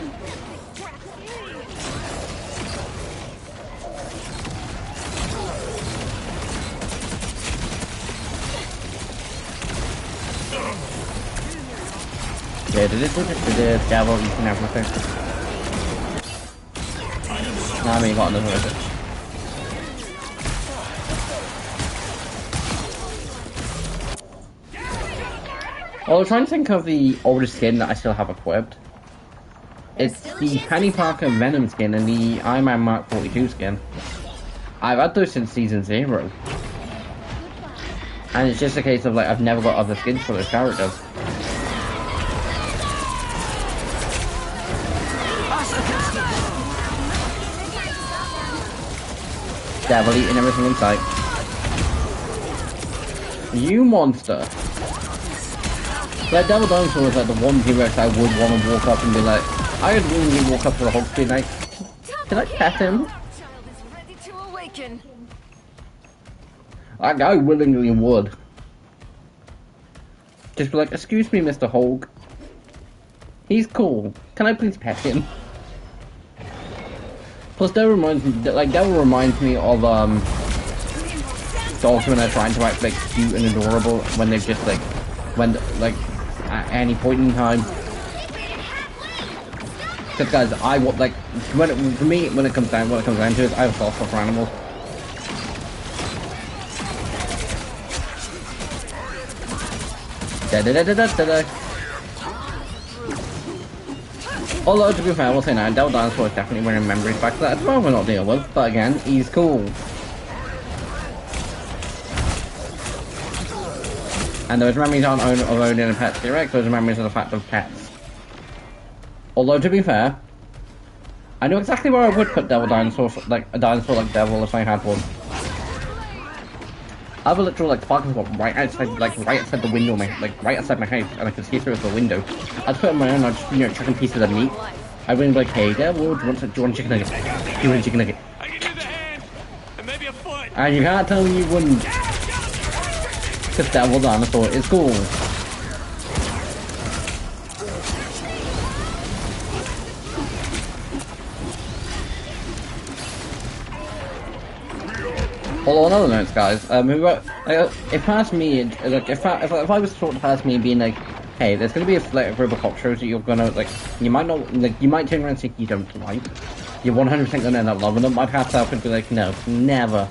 Devil eating everything. Nah, I mean, got another one. Well, I'm trying to think of the oldest skin that I still have equipped. It's the Penny Parker Venom skin and the Iron Man Mark 42 skin. I've had those since Season 0. And it's just a case of, like, I've never got other skins for those characters. Devil eating everything in sight. You monster. Like, Devil Dinosaur was like the one T-Rex I would want to walk up and be like, I would really walk up to the Hulk and be like, can I pet him? Child is ready to awaken. Like, I willingly would. Just be like, excuse me, Mr. Hulk. He's cool. Can I please pet him? Plus, Devil reminds me of, dogs when they're trying to act, like, cute and adorable when they've just, like, at any point in time. Because, guys, I want, like, when it comes down to it, I have a soft spot for animals. Although, to be fair, I will say now, Devil Dinosaur is definitely wearing memories back to that as well we're not dealing with, but again, he's cool. And those memories aren't of owning a pet T-Rex, those are memories of the fact of pets. Although, to be fair, I know exactly where I would put Devil Dinosaur, like a dinosaur like Devil if I had one. I have a literal, like, parking spot right outside the window, right outside my house, and I can see through the window. I'd put it on my own, I'd just, you know, chucking pieces of meat. I wouldn't be like, hey, Devil, do you want a chicken nugget? Do you want a chicken nugget? I can do the hand, and maybe a foot. And you can't tell me you wouldn't. Because Devil Dinosaur is cool. Although on other notes, guys, if past me, like, if I was sort of past me being like, hey, there's gonna be a select group of cop shows that you're gonna, like, you might not, like, you might turn around and say you don't like, you're 100% gonna end up loving them, I'd have to up and be like, no, never.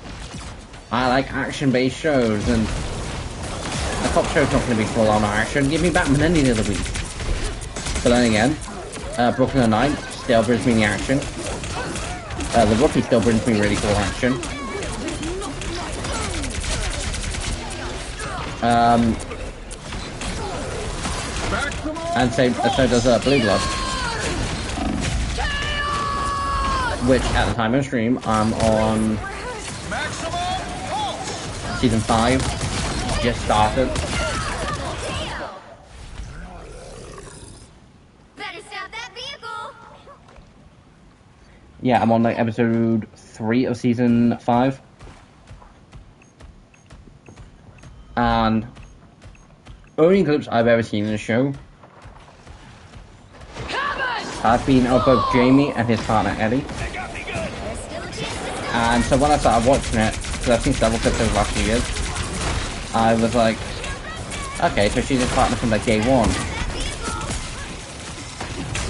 I like action-based shows, and a cop show's not gonna be full-on action, give me Batman any other week. But then again, Brooklyn Nine still brings me the action. The Rookie still brings me really cool action. And so does Blue Blood, which at the time of stream I'm on season 5, just started. Better stop that vehicle. Yeah, I'm on like episode 3 of season 5. And only clips I've ever seen in the show have been of both Jamie and his partner Eddie. And so when I started watching it, because I've seen several clips over the last few years, I was like, okay, so she's his partner from like day 1.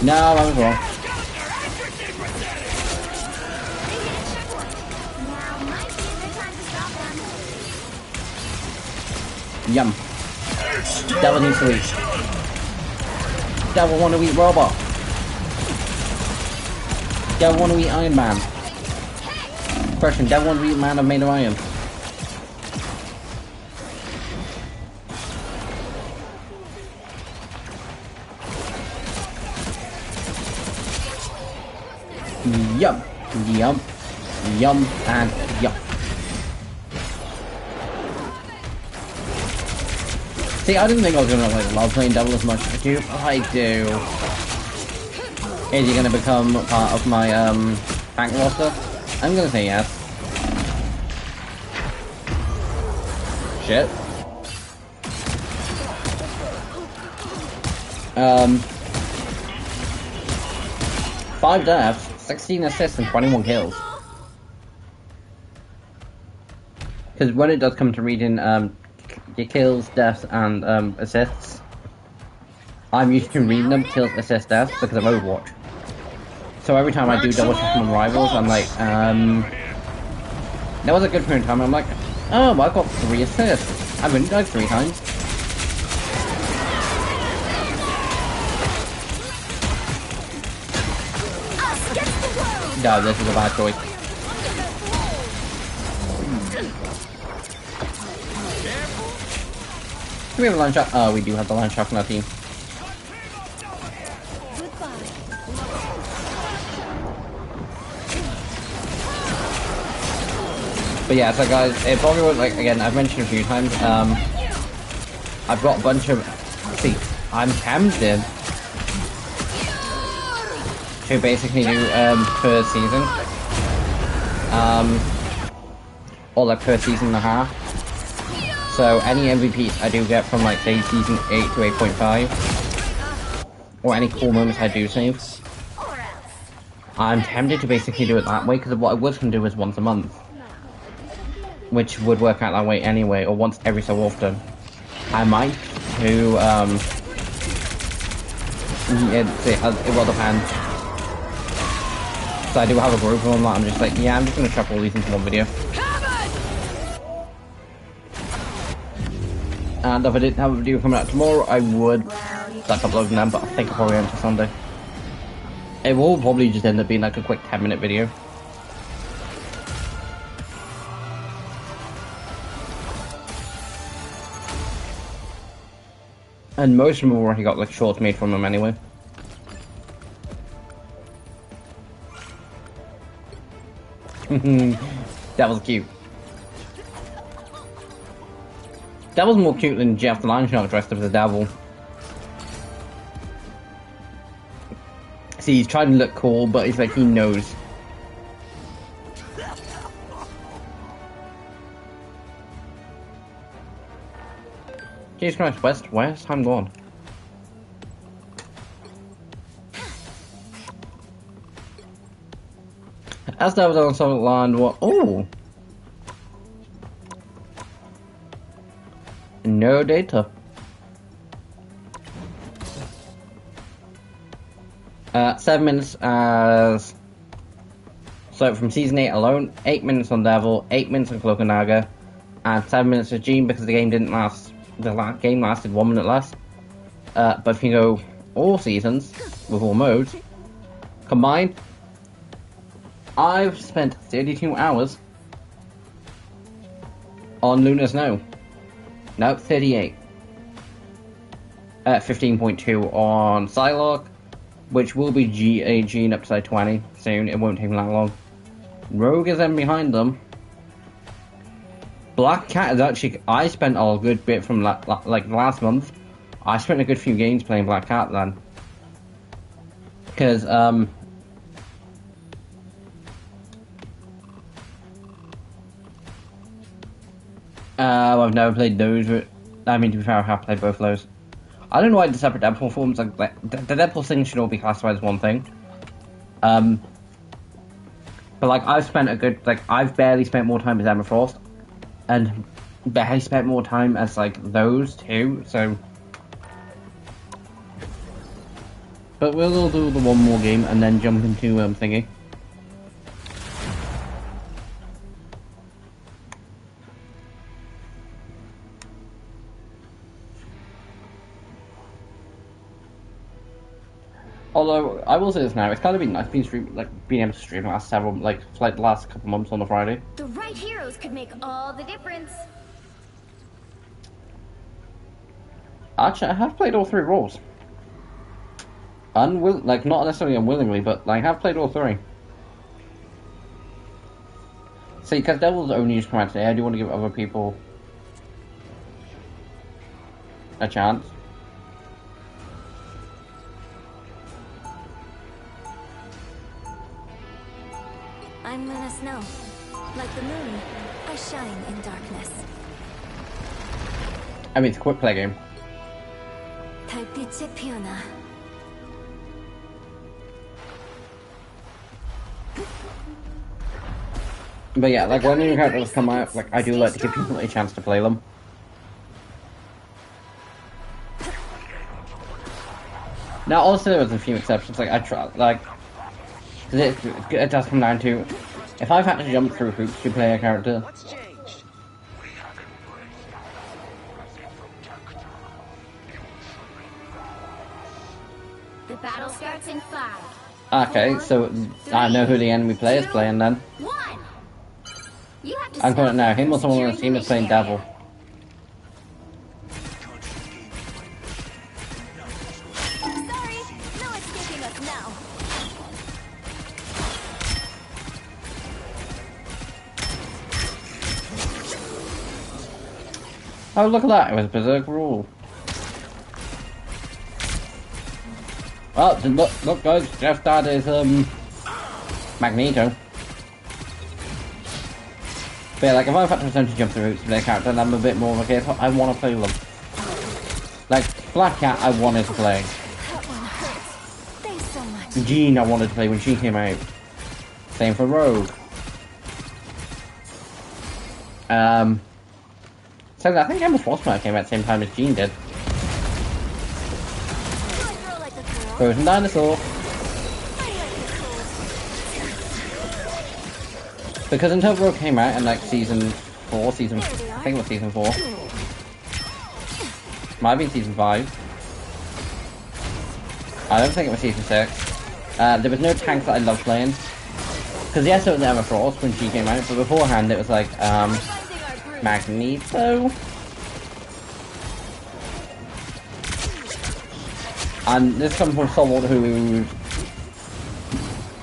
No, I was wrong. Now might be a good time to stop them. Yum. Devil needs to eat. Devil want to eat robot. Devil want to eat Iron Man. Question, Devil want to eat man made of iron. Yum. Yum. Yum and yum. See, I didn't think I was gonna like love playing Devil as much as I do. I do. Is he gonna become part of my bank roster? I'm gonna say yes. Shit. 5 deaths, 16 assists, and 21 kills. Because when it does come to reading your kills, deaths, and assists, I'm used to reading them kills, assists, deaths because of Overwatch. So every time I do double check on rivals, I'm like, there was a good period of time, I'm like, oh, I got 3 assists. I've only died 3 times. No, this is a bad choice. Do we have a land shark? Oh, we do have the land shark on our team. But yeah, so guys, it probably won't, like, again, I've mentioned a few times, I've got a bunch of, see, I'm tempted to basically do, per season, or like per season and a half. So any MVPs I do get from, like, say, season 8 to 8.5, or any cool moments I do save, I'm tempted to basically do it that way, because what I was going to do is once a month, which would work out that way anyway, or once every so often. I might do, it will depend. So I do have a group of them that I'm just like, yeah, I'm just going to chuck all these into one video. And if I didn't have a video coming out tomorrow, I would start uploading them, but I think I'll probably end for Sunday. It will probably just end up being like a quick 10-minute video. And most of them have already got like shorts made from them anyway. That was cute. That was more cute than Jeff the Lion Shark dressed up as a devil. See, he's trying to look cool, but he's like, he knows. Jesus Christ, where's time gone? As that was on Solid Land, what? Oh! No data. 7 minutes as... So from Season 8 alone, 8 minutes on Devil, 8 minutes on Cloak and Dagger, and 7 minutes of Jean because the game didn't last... The game lasted 1 minute less. But if you go all seasons, with all modes, combined, I've spent 32 hours on Lunar Snow. No, 38. 15.2 on Psylocke, which will be Gene up to 20 soon. It won't take that long. Rogue is then behind them. Black Cat is actually... I spent a good bit from like last month. I spent a good few games playing Black Cat then. Because, I've never played those, but I mean, to be fair, I have played both of those. I don't know why the separate Deadpool forms, like, the Deadpool things should all be classified as one thing. But, like, I've spent a good, like, I've barely spent more time as Emma Frost, and barely spent more time as, like, those two, so... But we'll all do the one more game, and then jump into, thingy. Although, I will say this now, it's kind of been nice being able to stream the last several, like the last couple months on a Friday. The right heroes could make all the difference. Actually, I have played all three roles. Not necessarily unwillingly, but I have played all three. See, because Devil's only just come out today, I do want to give other people a chance. I'm Luna Snow. Like the moon, I shine in darkness. I mean, it's a quick play game. 달빛의 피어나. But yeah, like when new characters come out, like I do like to give people a chance to play them. Now, also there was a few exceptions. Like I try, like it does come down to if I've had to jump through hoops to play a character. The battle starts in 5. Okay, so I know who the enemy player is playing then. 1. You have to I'm calling it now. Him or someone on the team is playing Devil. Sorry, no escaping us now. Oh, look at that, it was Berserk Rule. Oh, look guys, Jeff Dad is, Magneto. But yeah, like, if I've had to attempt to jump through to their character, and I'm a bit more of a case, I want to play with them. Like, Black Cat, I wanted to play. That one hurts. Thanks so much. Jean, I wanted to play when she came out. Same for Rogue. So I think Emma Frost came out at the same time as Jean did. Girl like a girl. Frozen Dinosaur. Because until Rogue came out in like season 4, I think it was season 4. Might have been season 5. I don't think it was season 6. There was no tanks that I loved playing. Because yes, it was Emma Frost when she came out, but beforehand it was like, Magneto. And this comes from someone who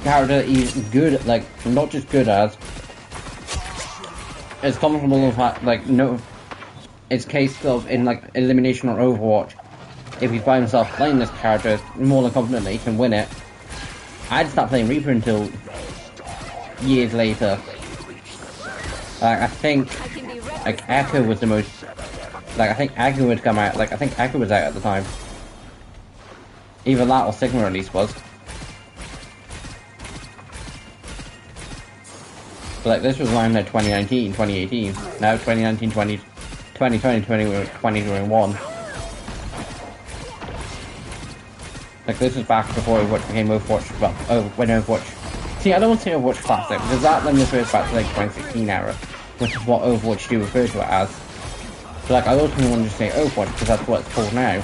character is good, like, not just good as, it's comfortable in fact, like, no, it's case of, in like, Elimination or Overwatch, if he's by himself playing this character, more than confident that he can win it. I didn't start playing Reaper until years later. I think, like, Echo was the most, like, I think Echo would come out, like, I think Echo was out at the time. Either that or Sigma at least was. But like, this was around like 2019, 2018. Now 2019, 2020, 2021. Like, this was back before Overwatch became Overwatch, well, when Overwatch... See, I don't want to say Overwatch Classic, because that then refers back to like 2016 era, which is what Overwatch 2 refers to it as. But like, I also want to say Overwatch, because that's what it's called now.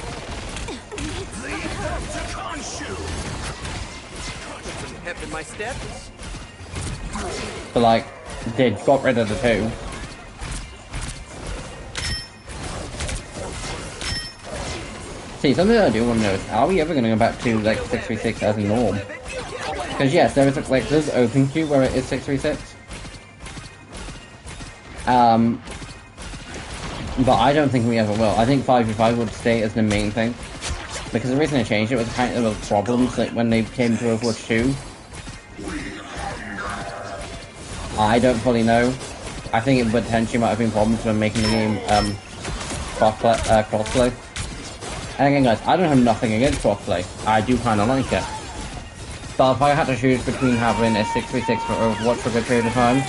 In my steps. But like, they got rid of the 2. See, something I do want to know is, are we ever going to go back to like 636 as a norm? Because yes, there is like, there's open queue where it is 636. But I don't think we ever will. I think 5v5 would stay as the main thing. Because the reason they changed it was kind of problems like when they came to Overwatch 2. I don't fully know. I think it potentially might have been problems when making the game crossplay. And again guys, I don't have nothing against crossplay. I do kinda like it. But if I had to choose between having a 6v6 for Overwatch for a good period of time,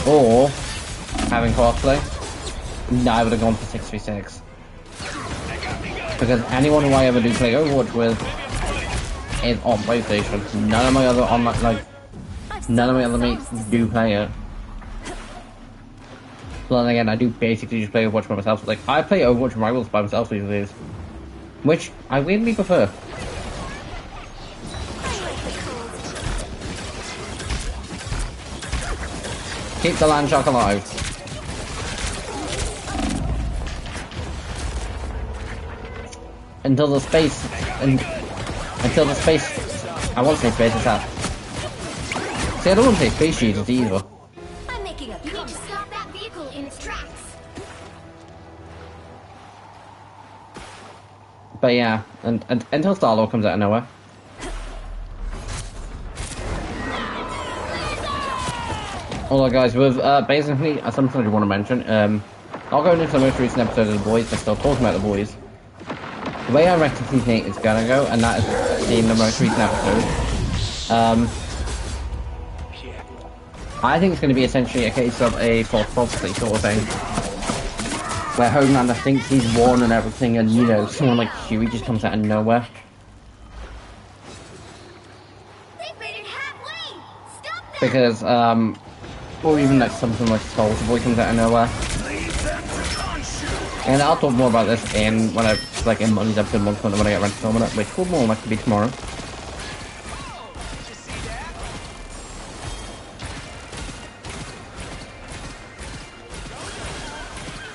or having crossplay, no, I would have gone for 6v6. Because anyone who I ever do play Overwatch with is on PlayStation. None of my other online, like, none of my other mates do play it. But then again, I do basically just play Overwatch by myself. Like, I play Overwatch Rivals by myself these days. Which I weirdly prefer. Keep the land shark alive. Until the space, I want to say space is out. See, I don't want to say space Jesus either. I'm making a You need to stop that vehicle in its tracks. But yeah, and until Star-Lord comes out of nowhere. Alright guys, with basically something I do want to mention. I'll go into the most recent episode of The Boys, but still talking about The Boys. The way I reckon season 8 is gonna go, and that is seeing the most recent episode. I think it's gonna be essentially a case of a false prophecy sort of thing. Where Homelander thinks he's won and everything, and you know, someone like Huey just comes out of nowhere. They've made it halfway. Stop that. Because, or even like something like Soldier Boy comes out of nowhere. And I'll talk more about this in when I like in Monday's episode month when I get around to filming it, which will more likely be tomorrow.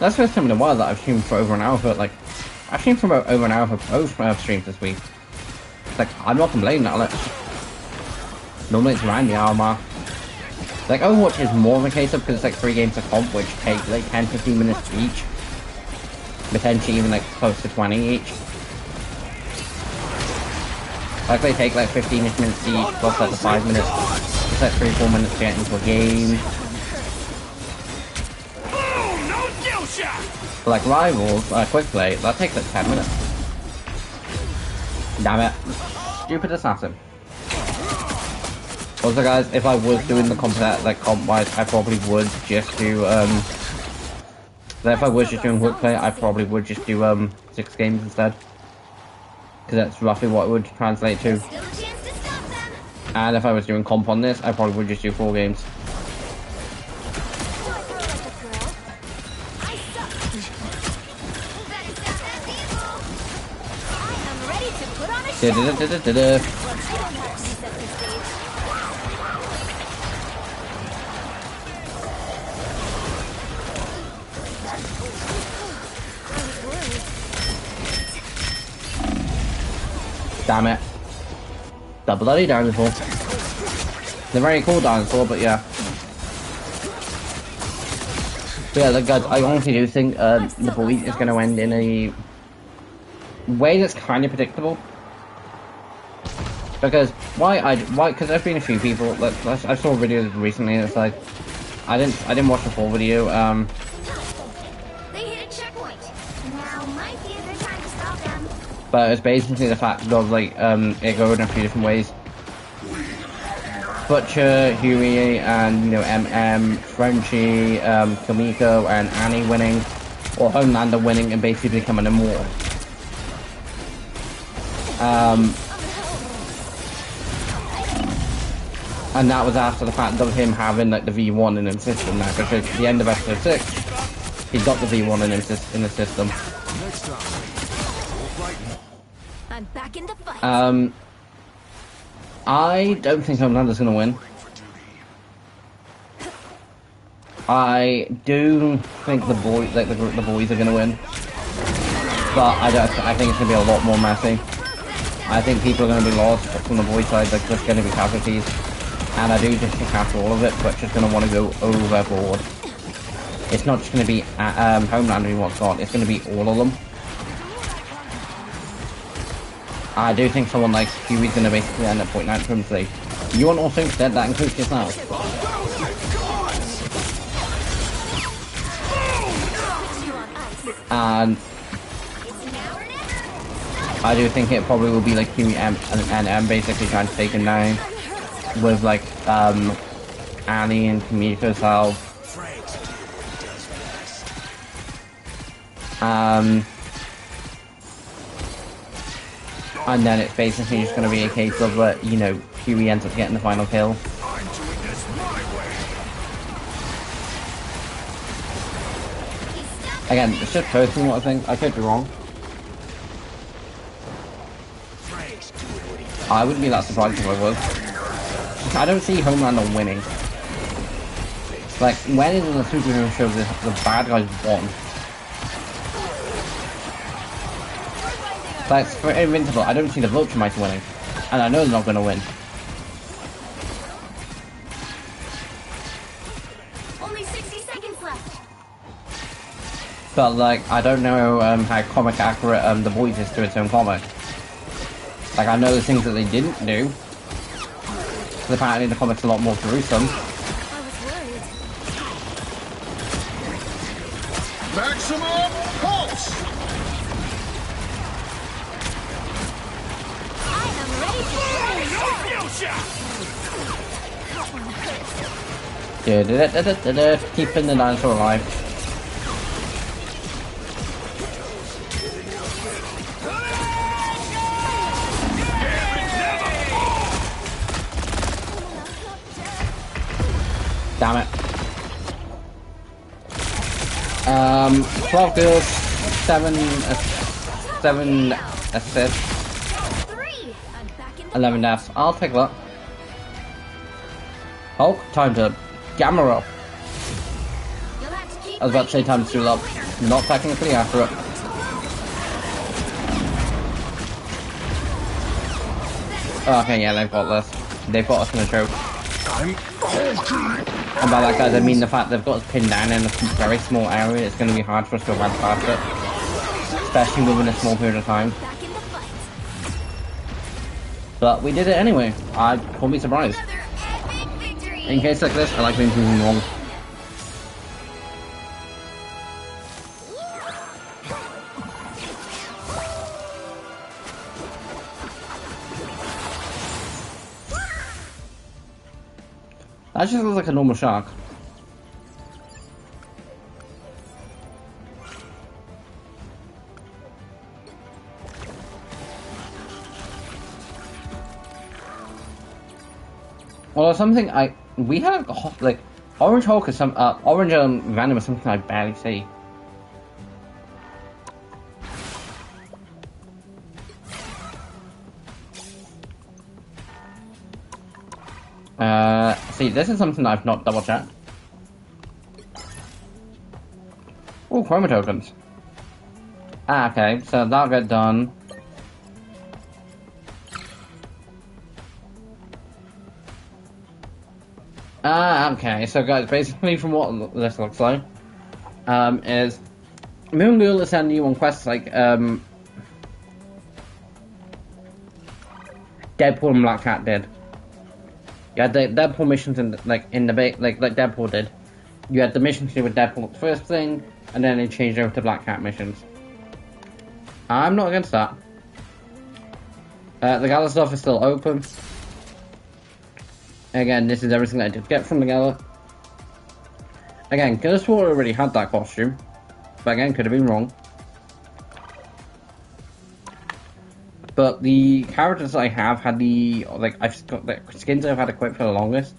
That's the first time in a while that I've streamed for over an hour, but like, I've streamed for about over an hour for both streams this week. Like, I'm not complaining at it. Normally it's around the hour mark. Like, Overwatch is more of a case of because it's like 3 games a comp, which take like 10-15 minutes each. potentially even like close to 20 each. Like they take like 15-ish minutes each, plus like the 5 minutes. It's like 3-4 minutes to get into a game. But like Rivals, Quick Play, that takes like 10 minutes. Damn it. Stupid assassin. Also guys, if I was doing the comp-wise, I probably would just do, if I was just doing Quick Play, I probably would just do, 6 games instead. Because that's roughly what it would translate to. Still a chance to stop them. And if I was doing comp on this, I probably would just do 4 games. I suck. Better stop that vehicle. I am ready to put on a show. Da-da-da-da-da-da. I don't have to set the stage. I was worried. Damn it. The bloody dinosaur. They're very cool dinosaur, but yeah. But yeah, like, guys, I honestly do think the Boys is going to end in a way that's kind of predictable. Because because there's been a few people that I saw videos recently. And it's like I didn't watch the full video. They hit a checkpoint. Now might be a good time to stop them. But it's basically the fact of like it going in a few different ways. Butcher, Huey, and you know MM, Frenchie, Kamiko, and Annie winning, or Homelander winning, and basically becoming immortal. And that was after the fact of him having like the V1 in his system now, because at the end of episode 6, he got the V1 in the system. I'm back in the fight. I don't think Homelander's gonna win. I do think the boys are gonna win, but I think it's gonna be a lot more messy. I think people are gonna be lost from the boys' side. Like there's gonna be casualties, and I do just think after all of it, Butcher's gonna want to go overboard. It's not just gonna be Homelander who wants God. It's gonna be all of them. I do think someone like Huey's going to basically end up pointing out to him and say, you want all things dead, that includes yourself. And I do think it probably will be like Huey and M basically trying to take him down with like Annie and Kamiko's help. And then it's basically just going to be a case of, you know, Huey ends up getting the final kill. Again, it's just personally what I think. I could be wrong. I wouldn't be that surprised if I was. I don't see Homelander winning. Like, when in the superhero show the bad guys won? Like, for Invincible, I don't see the Vulture winning. And I know they're not going to win. Only 60 seconds left. But, like, I don't know how comic accurate The Boys is to its own comic. Like, I know the things that they didn't do. Because apparently the comic's a lot more gruesome. I was worried. Maximum pulse! Keeping the dinosaur alive. Damn it. 12 kills, 7 assists, 11 deaths. I'll take that. Hulk, time to gamma up. I was about to say time to tool up. Not technically accurate. Oh, okay, yeah, they've got this. They've got us in a choke. And by that, guys, I mean the fact they've got us pinned down in a very small area. It's going to be hard for us to advance past it. especially within a small period of time. Back in the fight. But we did it anyway. I won't be surprised. Another epic victory. In cases like this, I like being proven wrong. That just looks like a normal shark. Well, something we have like Orange Hulk is some Orange Venom is something I barely see. See, this is something I've not double checked. Oh, chroma tokens. Ah, okay, so that'll get done. Ah, okay, so guys, basically from what this looks like, is Moon Girl is sending you on quests like, Deadpool and Black Cat did. You had the Deadpool missions in like Deadpool did. You had the missions to do with Deadpool's first thing, and then it changed over to Black Cat missions. I'm not against that. The Gala stuff is still open. Again, this is everything that I did get from the Gala. Again, could have sworn I already had that costume, but again, could have been wrong. But the characters I have had I've got the skins I've had equipped for the longest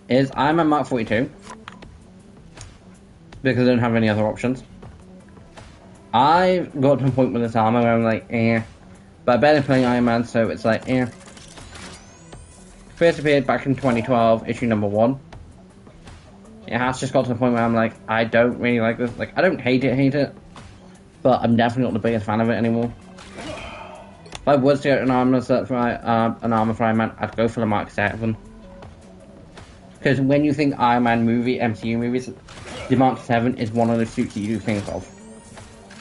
is I'm a Mark 42 because I don't have any other options. I've got to a point with this armor where I'm like, eh, but I've been playing Iron Man, so it's like, eh. First appeared back in 2012, issue number 1. It has just got to the point where I'm like, I don't really like this. Like, I don't hate it, but I'm definitely not the biggest fan of it anymore. If I was to get an armor for Iron Man, I'd go for the Mark 7. Because when you think Iron Man movie, MCU movies, the Mark 7 is one of the suits you do think of.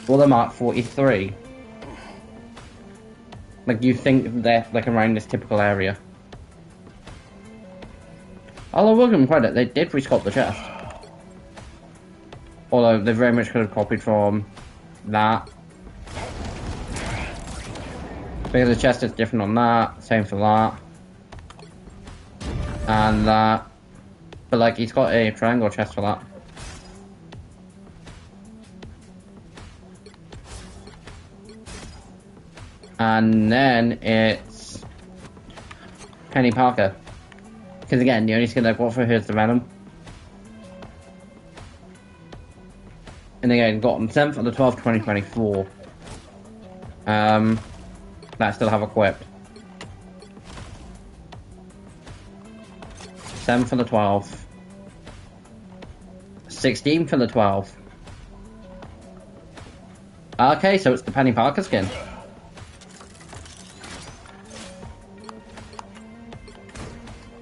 Or the Mark 43. Like, you think they're like around this typical area. Although, we'll give them credit, they did resculpt the chest. Although, they very much could have copied from that. Because the chest is different on that, same for that. And that. But like, he's got a triangle chest for that. And then it's Penny Parker. Because again, the only skin I've got for her is the Venom. And again, got on 7th of the 12th, 2024. That I still have equipped. 7th for the 12th. 16th for the 12th. Okay, so it's the Penny Parker skin.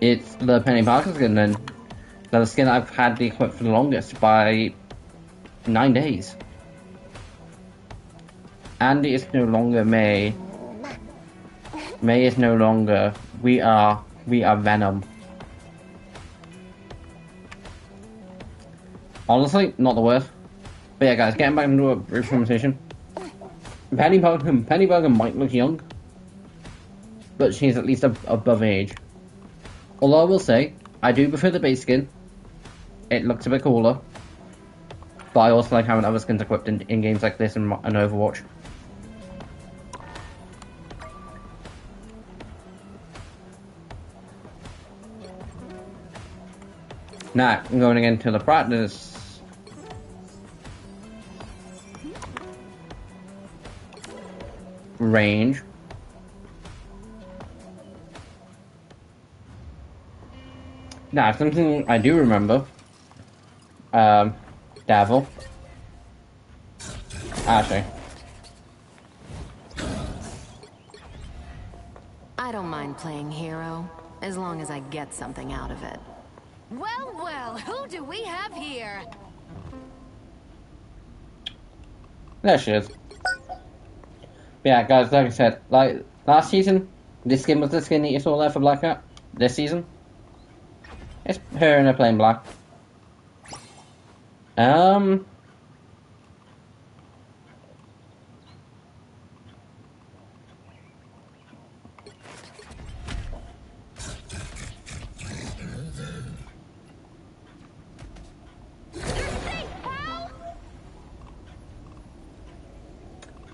It's the Penny Parker skin then. The skin I've had the equipped for the longest by 9 days. And it's no longer May. May is no longer. We are Venom. Honestly, not the worst. But yeah, guys, getting back into a brief conversation. Penny Parker might look young, but she's at least above age. Although I will say, I do prefer the base skin. It looks a bit cooler. But I also like having other skins equipped in games like this and Overwatch. Now, I'm going again to the practice range. Now, something I do remember, Davil. Actually. I don't mind playing hero, as long as I get something out of it. Well, well, who do we have here? There she is. But yeah, guys, like I said, like last season, this skin was the skin that you saw there for Black Cat. This season, it's her in a plain black.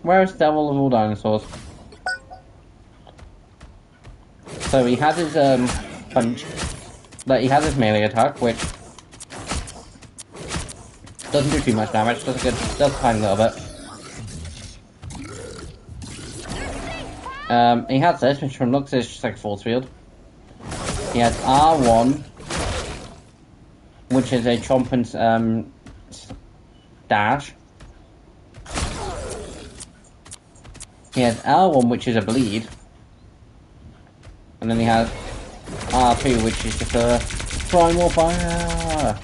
Where's Devil of all dinosaurs? So he has his punch, like he has his melee attack, which doesn't do too much damage, does a tiny little bit. He has this, which from looks is just like a force field. He has R1, which is a chomp and dash. He has L1, which is a bleed. And then he has R2, which is just a primal fire.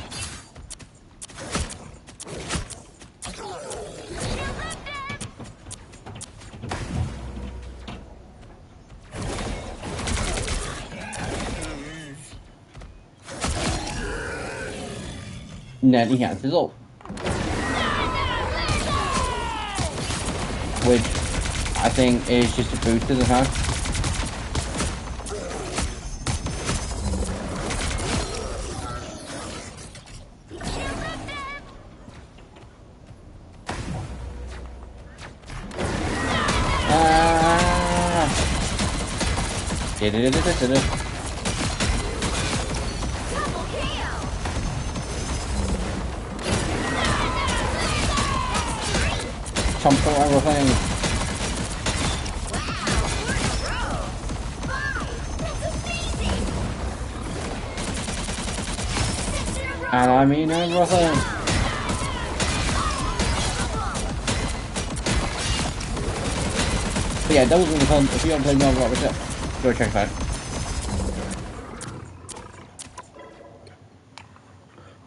And then he has his ult, which I think is just a boost to the attack. Chomp everything. And I mean everything. But yeah, Devil's really fun. If you haven't played Marvel Rock Reset, go check it out.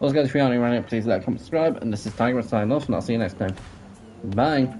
Well, guys, if you aren't already, please like, comment, subscribe, and this is Tiger signing off, and I'll see you next time. Bye.